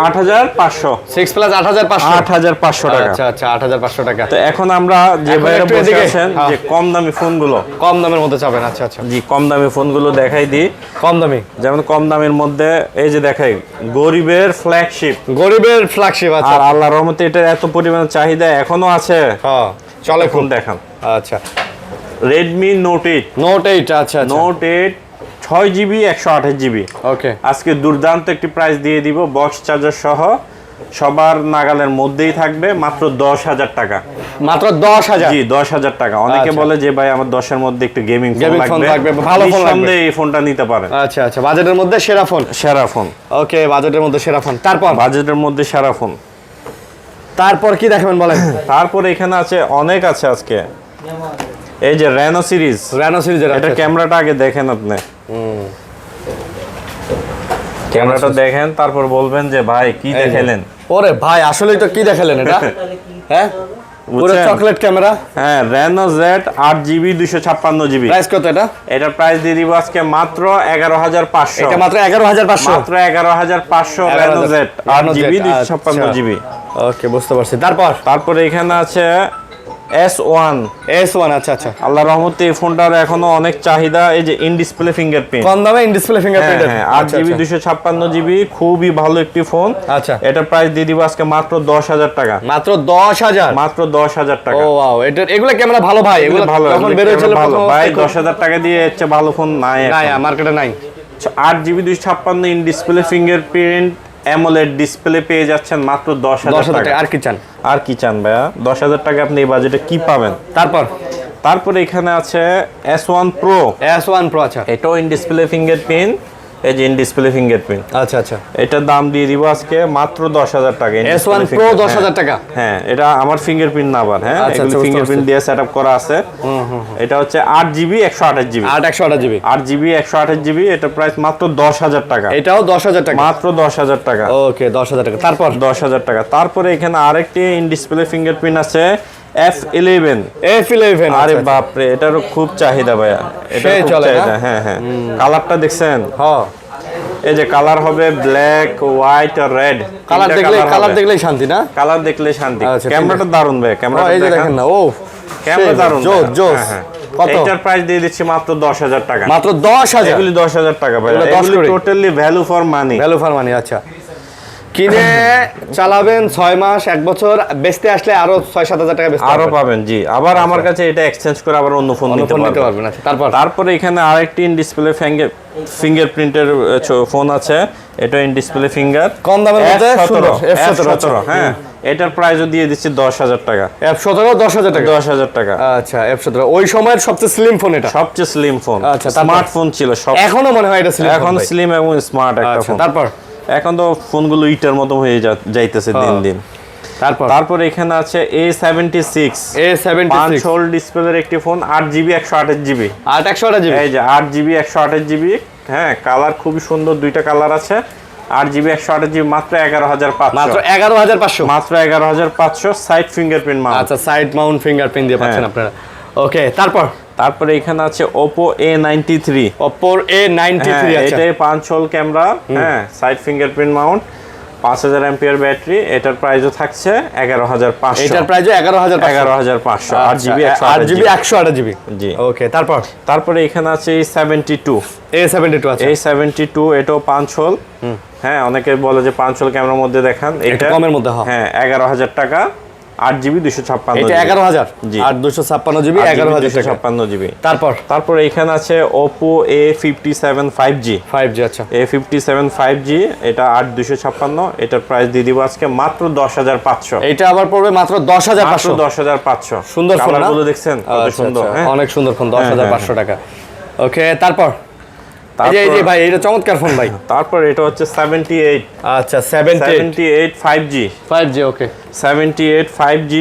8,500। 6 প্লাস 8,500 টাকা। আচ্ছা 8,500 টাকা। তো এখন আমরা যে ভাইরা বসে আছেন যে কম দামি ফোনগুলো, কম দামের মধ্যে চাবেন। আচ্ছা জি কম দামি ফোনগুলো দেখাই দিই। কম দামি যেমন কম দামের মধ্যে এই যে দেখাই গরিবের ফ্ল্যাগশিপ। আচ্ছা আর আল্লাহর রহমতে এটার এত পরিমাণ চাহিদা এখনো আছে। হ্যাঁ চলে ফোন দেখান। আচ্ছা Redmi Note 8। আচ্ছা Note 8 6 জিবি 128 জিবি। ওকে আজকে দুর্দান্ত একটি প্রাইস দিয়ে দিব, বক্স চার্জার সহ সবার নাগালের মধ্যেই থাকবে, মাত্র 10,000 টাকা। মাত্র 10,000। জি 10,000 টাকা। অনেকে বলে যে ভাই আমার 10 এর মধ্যে একটু গেমিং ফোন লাগবে, ভালো ফোন লাগবে, এই ফোনটা নিতে পারেন। আচ্ছা বাজেটের মধ্যে সেরা ফোন। ওকে বাজেটের মধ্যে সেরা ফোন। তারপর কি দেখাবেন বলেন? তারপর এখানে আছে অনেক আছে আজকে। এই যে রেনো সিরিজ। এটা ক্যামেরাটা আগে দেখেন আপনি। ক্যামেরাটা দেখেন, তারপর বলবেন যে ভাই কি দেখালেন। ওরে ভাই আসলেই তো কি দেখালেন এটা। হ্যাঁ পুরো চকলেট ক্যামেরা। হ্যাঁ Reno Z 8GB 256GB। Price কত এটা? এটার প্রাইস দিয়ে দিব আজকে মাত্র 11,500। এটা মাত্র 11,500। মাত্র 11,500 Reno Z 8GB 256GB। ওকে বুঝতে পারছি। তারপর এখানে আছে S1 S1 আচ্ছা আচ্ছা। আল্লাহর রহমতে এই ফোনটার এখনো অনেক চাহিদা। এই যে ইন ডিসপ্লে ফিঙ্গারপ্রিন্ট, কম দামে ইন ডিসপ্লে ফিঙ্গারপ্রিন্ট। হ্যাঁ 8GB 256GB, খুবই ভালো একটি ফোন। আচ্ছা, এটা প্রাইস দিয়ে দিব আজকে মাত্র 10,000 টাকা। মাত্র 10,000? মাত্র 10,000 টাকা। ও ওয়াও, এটা এগুলো ক্যামেরা ভালো ভাই, এগুলো ভালো, যখন বের হয়েছিল ভালো প্রথম ভাই, অবস্থায় 10,000 টাকা দিয়ে এর চেয়ে ভালো ফোন নাই নাই এখন। মার্কেটে নাই। 8GB 256 in display fingerprint AMOLED display পেয়ে যাচ্ছেন মাত্র 10,000 টাকা। আর কি চান? আর কি চান ভাইয়া? 10,000 টাকা আপনি এই বাজেটে কি পাবেন? তারপরে এখানে আছে S1 Pro। S1 Pro আচ্ছা, এটাও ইন ডিসপ্লে ফিঙ্গারপ্রিন্ট, এই যে ইন ডিসপ্লে ফিঙ্গারপ্রিন্ট। আচ্ছা আচ্ছা। এটার দাম দিয়ে দিব আজকে মাত্র 10,000 টাকা। S1 Pro 10,000 টাকা। হ্যাঁ, এটা আমার ফিঙ্গারপ্রিন্ট না আবার, হ্যাঁ এগুলো ফিঙ্গারপ্রিন্ট দিয়ে সেটআপ করা আছে। এটা হচ্ছে 8GB 128GB। 128GB 8GB 128GB, এটা প্রাইস মাত্র 10,000 টাকা। এটাও 10,000 টাকা, মাত্র 10,000 টাকা। ওকে 10,000 টাকা। তারপর 10,000 টাকা। তারপরে এখানে আরেকটি ইন ডিসপ্লে ফিঙ্গারপ্রিন্ট আছে F11। F11 আরে বাপ রে, এটারও খুব চাহিদা ভাইয়া, এটা সেই খুব চলে না? চাহিদা। হ্যাঁ হ্যাঁ, কালারটা দেখছেন? হ্যাঁ, এই যে কালার হবে ব্ল্যাক, হোয়াইট আর রেড। কালার দেখলেই শান্তি না? কালার দেখলে শান্তি। আচ্ছা, ক্যামেরাটা দারুন ভাই, ক্যামেরাটা এই যে দেখেন না, ও ক্যামেরা দারুন। জোস। কত? এটার প্রাইস দিয়ে দিচ্ছি মাত্র 10,000 টাকা। মাত্র 10,000? এগুলি 10,000 টাকা ভাই, এগুলো 10 এগুলি করে। Totally value for money. Value for money আচ্ছা। কিনে চালাবেন 6 মাস 1 বছর, বেচতে আসলে আরো 6-7,000 টাকা বেচতে আরো পাবেন জি। আবার আমার কাছে এটা এক্সচেঞ্জ করে আবার অন্য ফোন নিতে পারবেন। আচ্ছা, তারপরে এখানে আরেকটি ইন ডিসপ্লে ফিঙ্গারপ্রিন্টের ফোন আছে। এটা ইন ডিসপ্লে ফিঙ্গার, কম দামের মধ্যে F17। হ্যাঁ, এটার প্রাইসও দিয়ে দিচ্ছি 10,000 টাকা। F17 10,000 টাকা। 10,000 টাকা। আচ্ছা, F17 ওই সময়ের সবচেয়ে স্লিম ফোন, এটা সবচেয়ে স্লিম ফোন। আচ্ছা, স্মার্টফোন ছিল সব, এখনো মনে হয় এটা স্লিম। এখন স্লিম এবং স্মার্ট একটা ফোন। তারপর এখন তো ফোনগুলো ইটার মতো হয়ে যাইতেছে দিন দিন। তারপর এখানে আছে A76। 5 হোল ডিসপ্লের একটি ফোন, 8GB 128GB। 128GB, এই যে 8GB 128GB। হ্যাঁ, কালার খুবই সুন্দর, দুইটা কালার আছে। 8GB 128GB মাত্র 11,500। মাত্র 11,500? মাত্র 11,500। Side fingerprint Mount. আচ্ছা, সাইড মাউন্ট ফিঙ্গারপ্রিন্ট দিয়ে পাচ্ছেন আপনারা। ওকে, তারপরে এখানে আছে Oppo A93। Oppo A93 আচ্ছা, এটাই 5 হোল ক্যামেরা, হ্যাঁ সাইড ফিঙ্গারপ্রিন্ট মাউন্ট, 5000 এমপিআর ব্যাটারি। এটার প্রাইসও থাকছে 11,500। এটার প্রাইসও 11,500। 8GB 128GB জি। ওকে, তারপরে এখানে আছে A72। আচ্ছা, A72 এটাও 5 হোল। হ্যাঁ, অনেকে বলে যে 5 হোল ক্যামেরার মধ্যে দেখান, এটা কমের মধ্যে। হ্যাঁ 11,000 টাকা। 8GB 256GB। এটা 11,000 জি। আর 256GB 11,256GB। তারপর এখানে আছে Oppo A57 5G। আচ্ছা, A57 5G, এটা 8,256। এটার প্রাইস দিয়ে দিব আজকে মাত্র 10,500। এটা আবার পড়বে মাত্র 10,500। 10,500। সুন্দর ফোন, কালারগুলো দেখছেন কত সুন্দর? হ্যাঁ, অনেক সুন্দর ফোন। 10,500 টাকা। ওকে, তারপর এই যে ভাই, এটা চমৎকার ফোন ভাই। তারপর এটা হচ্ছে 78। আচ্ছা, 78 5G। ওকে, 78 5G।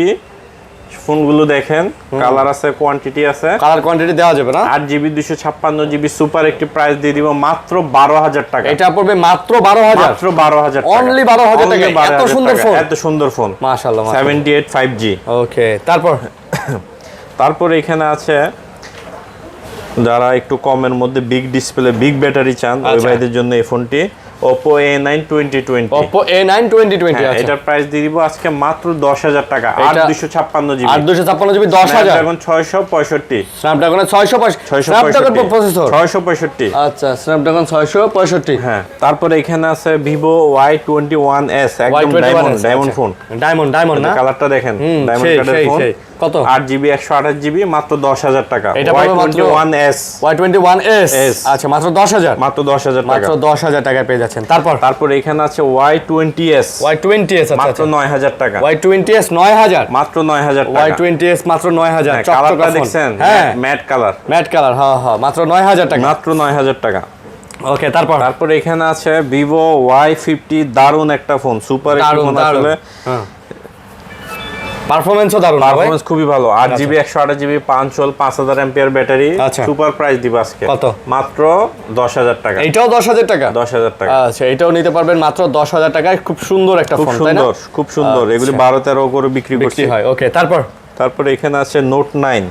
ফোনগুলো দেখেন, কালার আছে, কোয়ান্টিটি আছে। কালার কোয়ান্টিটি দেওয়া যাবে না? 8GB 256GB সুপার একটি প্রাইস দিয়ে দিব মাত্র 12,000 টাকা। এটা পড়বে মাত্র 12,000। মাত্র 12,000 টাকা। অনলি 12,000 টাকা। এত সুন্দর ফোন, এত সুন্দর ফোন, মাশাআল্লাহ। 78 5G। ওকে, তারপর এখানে আছে যারা একটু কমের মধ্যে বিগ ডিসপ্লে, বিগ ব্যাটারি চান, ওই ভাইদের জন্য এই ফোনটি Oppo A9 2020। Oppo A9 2020 আচ্ছা, এটার প্রাইস দিয়ে দিব আজকে মাত্র 10,000 টাকা। 8,256GB। 8,256GB 10,000। এখন 665। Snapdragon 665 processor, 665। আচ্ছা, স্ন্যাপড্রাগন 665। হ্যাঁ, তারপরে এখানে আছে Vivo Y21s, একদম ডায়মন্ড ফোন। ডায়মন্ড না? কালারটা দেখেন, ডায়মন্ড কালারের ফোন। কত? 8GB 128GB মাত্র 10,000 টাকা। এটা পাবে মাত্র Y21s। আচ্ছা, মাত্র 10,000। মাত্র 10,000 টাকা। মাত্র 10,000 টাকায় পেয়ে যাচ্ছেন। তারপর এখানে আছে Y20s। আচ্ছা, মাত্র 9,000 টাকা। Y20s 9,000। মাত্র 9,000 টাকা। Y20s মাত্র 9,000। কালারটা দেখছেন? হ্যাঁ, ম্যাট কালার। হ্যাঁ, মাত্র 9,000 টাকা। মাত্র 9,000 টাকা। ওকে, তারপর এখানে আছে Vivo Y50, দারুন একটা ফোন, সুপার একটা ফোন আসলে। হ্যাঁ, পারফরম্যান্সও দারুন, পারফরম্যান্স খুবই ভালো। 8GB 128GB 5 হোল 5000 এমপিআর ব্যাটারি। সুপার প্রাইস দিব আজকে কত? মাত্র 10,000 টাকা। এটাও 10,000 টাকা। 10,000 টাকা। আচ্ছা, এটাও নিতে পারবেন মাত্র 10,000 টাকায়। খুব সুন্দর একটা ফোন, তাই না? খুব সুন্দর। এগুলি 12-13 করে বিক্রি হয়। ওকে, তারপর এখানে আছে Note 9।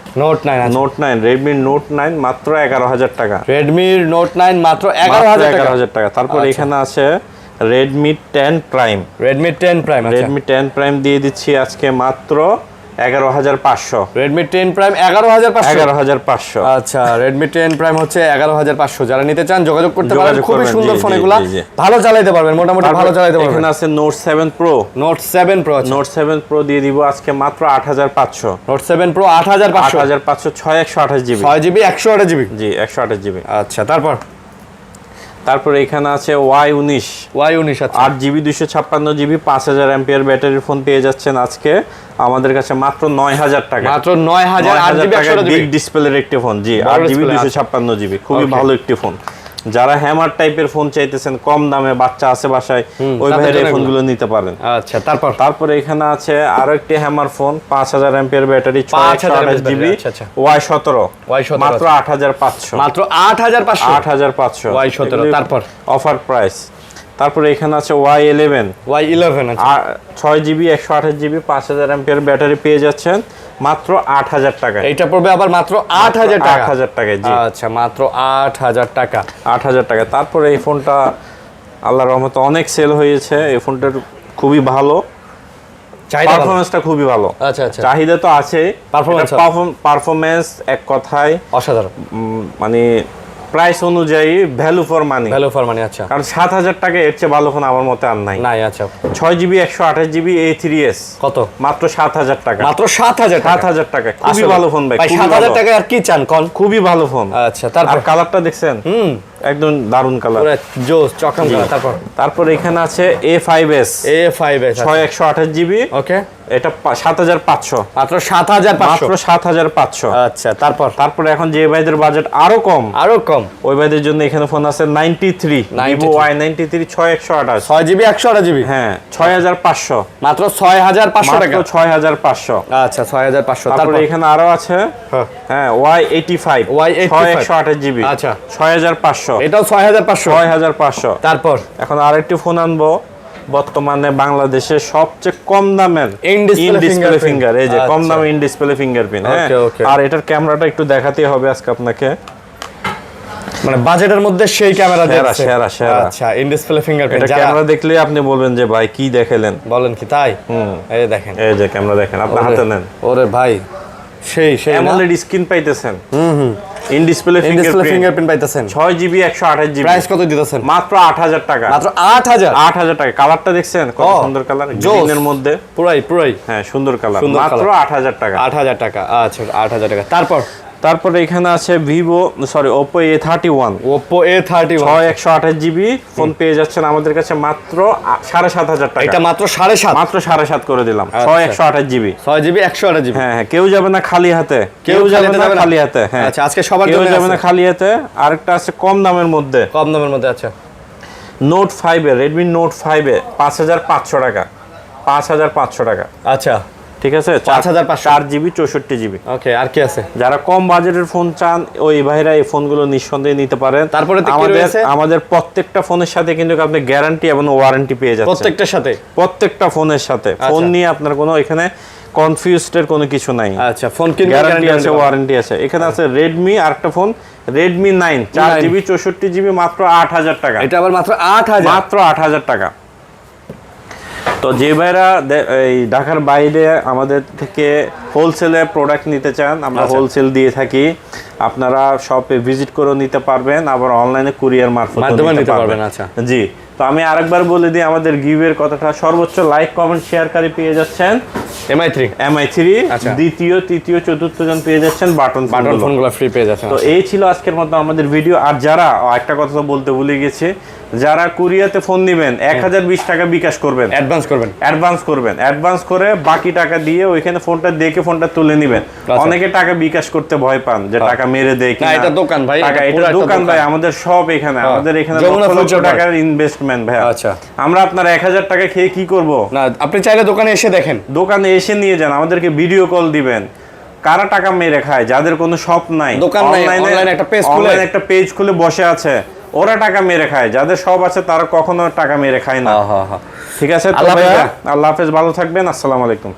Redmi Note 9 মাত্র 11,000 টাকা। Redmi Note 9 মাত্র 11,000 টাকা। তারপর এখানে আছে Redmi 10 Prime। Redmi 10 Prime দিয়ে দিচ্ছি আজকে মাত্র 11,500। Redmi 10 Prime 11,500 11,500। আচ্ছা Redmi 10 Prime হচ্ছে 11,500। যারা নিতে চান যোগাযোগ করতে পারেন, যোগাযোগ খুবই করবেন, সুন্দর জি, ফোন জি, এগুলা, জি, জি। ভালো চালাতে পারবেন, মোটামুটি ভালো চালাতে পারবেন। এখানে আছে Note 7 Pro। Note 7 Pro আছে। Note 7 Pro দিয়ে দিব আজকে মাত্র 8,500। Note 7 Pro 8,500 8,500 6 128 GB। 6GB 128GB। জি 128 GB। আচ্ছা তারপরে এখানে আছে Y19। Y19 আছে 8GB 256 GB 5000 এমপিআর ব্যাটারির ফোন পেয়ে যাচ্ছেন আজকে আমাদের কাছে মাত্র 9,000 টাকা। মাত্র 9,000 8GB 128GB বিগ ডিসপ্লের একটি ফোন। জি 8GB 256 GB খুবই ভালো একটি ফোন। যারা হ্যামার টাইপের ফোন চাইতেছেন কম দামে, বাচ্চা আছে বাসায়, ওই ভাইয়ের এই ফোনগুলো নিতে পারেন। আচ্ছা তারপরে এখানে আছে আরো একটি হ্যামার ফোন 5000 এমপিআর ব্যাটারি 628GB Y17 মাত্র 8,500। মাত্র 8,500 8,500 Y17। তারপর অফার প্রাইস। তারপরে এখানে আছে Y11 আছে 6GB 128GB 5000 এমপিআর ব্যাটারি পেয়ে যাচ্ছেন মাত্র 8,000 টাকা। এইটা পড়বে আবার মাত্র 8,000 টাকা। 8,000 টাকায়। জি আচ্ছা মাত্র 8,000 টাকা। 8,000 টাকা। তারপরে এই ফোনটা আল্লাহর রহমতে অনেক সেল হয়েছে। এই ফোনটার খুবই ভালো, পারফরম্যান্সটা খুবই ভালো। আচ্ছা চাহিদা তো আছে, পারফরম্যান্স এক কথায় অসাধারণ, মানে প্রাইস অনুযায়ী ভ্যালু ফর মানি। আচ্ছা কারণ 7,000 টাকা এর চেয়ে ভালো ফোন আমার মতে আর নাই। আচ্ছা 6GB 128GB A3s কত? মাত্র 7,000 টাকা। মাত্র 7,000 টাকা খুবই ভালো ফোন ভাই। 7,000 টাকা আর কি চান কোন? খুবই ভালো ফোন। আচ্ছা তারপর কালারটা দেখছেন? একদম দারুন কালার, পুরো জোস চকাম কালার। তারপর এখানে আছে A5s 6/128GB। ওকে এটা 7,500। মাত্র 7,500। আচ্ছা তারপর এখন যে ভাইদের বাজেট আরো কম ওই ভাইদের জন্য এখানে ফোন আছে 93 Vivo Y93 6/128 6GB 128GB। হ্যাঁ 6,500। মাত্র 6,500 টাকা। 6,500। আচ্ছা 6,500। তারপর এখানে আরো আছে হ্যাঁ Y85 6/128GB। আচ্ছা 6,500। এটাও 6,500। তারপর এখন আরেকটি ফোন আনবো বর্তমানে বাংলাদেশে সবচেয়ে কম দামের ইন ডিসপ্লে ফিঙ্গার। এই যে কম দামে ইন ডিসপ্লে ফিঙ্গারপ্রিন্ট। হ্যাঁ আর এটার ক্যামেরাটা একটু দেখাতেই হবে আজকে আপনাকে, মানে বাজেটের মধ্যে সেই ক্যামেরা দিচ্ছে সেরা। আচ্ছা ইন ডিসপ্লে ফিঙ্গারপ্রিন্ট এটা ক্যামেরা দেখলে আপনি বলবেন যে ভাই কি দেখালেন, বলেন কি তাই? এই দেখেন, এই যে ক্যামেরা দেখেন, আপনি হাতে নেন। ওরে ভাই সেই অ্যামোলেড স্ক্রিন পাইতেছেন, ইন ডিসপ্লে ফিঙ্গারপ্রিন্ট পাইতেছেন, 6GB 128GB। প্রাইস কত দিতেছেন? মাত্র 8,000 টাকা। মাত্র 8,000 টাকা। কালারটা দেখছেন কত সুন্দর কালার, গ্রিনের মধ্যে পুরাই হ্যাঁ সুন্দর কালার। মাত্র 8,000 টাকা। 8,000 টাকা। আচ্ছা 8,000 টাকা। তারপরে এখানে আছে Oppo A31 6/128GB ফোন পেয়ে যাচ্ছেন আমাদের কাছে মাত্র 7,500 টাকা। এটা মাত্র 7,500। মাত্র 7,500 করে দিলাম। 6/128GB 128GB। হ্যাঁ কেউ যাবে না খালি হাতে, হ্যাঁ আচ্ছা আজকে সবার জন্য যাবে না খালি হাতে। আরেকটা আছে কম দামের মধ্যে। আচ্ছা Note 5 এ Redmi Note 5 এ 5,500 টাকা। 5,500 টাকা। আচ্ছা ঠিক আছে 5,500 4GB 64GB। ওকে আর কি আছে? যারা কম বাজেটের ফোন চান ওই ভাইরা এই ফোনগুলো নিঃসন্দেহে নিতে পারেন। তারপরে আমাদের প্রত্যেকটা ফোনের সাথে কিন্তু আপনি গ্যারান্টি এবং ওয়ারেন্টি পেয়ে যাচ্ছেন প্রত্যেকটা ফোনের সাথে। ফোন নিয়ে আপনার কোনো এখানে কনফিউজডের কোনো কিছু নাই। আচ্ছা ফোন কিনলে গ্যারান্টি আছে, ওয়ারেন্টি আছে। এখানে আছে Redmi আরেকটা ফোন Redmi 9 4GB 64GB মাত্র 8,000 টাকা। এটা আবার মাত্র 8,000। মাত্র 8,000 টাকা। তো যে ভাইরা এই ঢাকার বাইরে আমাদের থেকে হোলসেলে প্রোডাক্ট নিতে চান, আমরা হোলসেল দিয়ে থাকি। আপনারা শপে ভিজিট করে নিতে পারবেন, আবার অনলাইনে কুরিয়ার মাধ্যমে নিতে পারবেন। আচ্ছা জি, তো আমি আরেকবার বলে দিই আমাদের গিভের কথাটা। সর্বোচ্চ লাইক কমেন্ট শেয়ারকারী পেয়ে যাচ্ছেন MI3 দ্বিতীয় তৃতীয় চতুর্থ জন পেয়ে যাচ্ছেন বাটন ফোনগুলো ফ্রি পেয়ে যাচ্ছেন। তো এই ছিল আজকের মতো আমাদের ভিডিও। আর যারা একটা কথা তো বলতে ভুলে গেছি, যারা কুরিয়াতে ফোন নেবেন 1,020 টাকা বিকাশ করবেন, অ্যাডভান্স করে বাকি টাকা দিয়ে ওইখানে ফোনটা দেখে ফোনটা তুলে নেবেন। অনেকে টাকা বিকাশ করতে ভয় পান যে টাকা মেরে দেয় কিনা। এটা দোকান ভাই, এটা দোকান ভাই, আমাদের সব এখানে আমাদের এখানে লক্ষ টাকার ইনভেস্টমেন্ট ভাই। আচ্ছা আমরা আপনার 1,000 টাকা খেয়ে কি করব? না, আপনি চাইলে দোকানে এসে দেখেন, দোকানে এসে নিয়ে যান, আমাদেরকে ভিডিও কল দিবেন। কারা টাকা মেরে খায়? যাদের কোনো শপ নাই, দোকান নাই, অনলাইনে একটা পেজ খুলে বসে আছে, ওরা টাকা মেরে খায়। যাদের সব আছে তারা কখনো টাকা মেরে খায় না। ঠিক আছে, আল্লাহ হাফেজ, ভালো থাকবেন, আসসালামু আলাইকুম।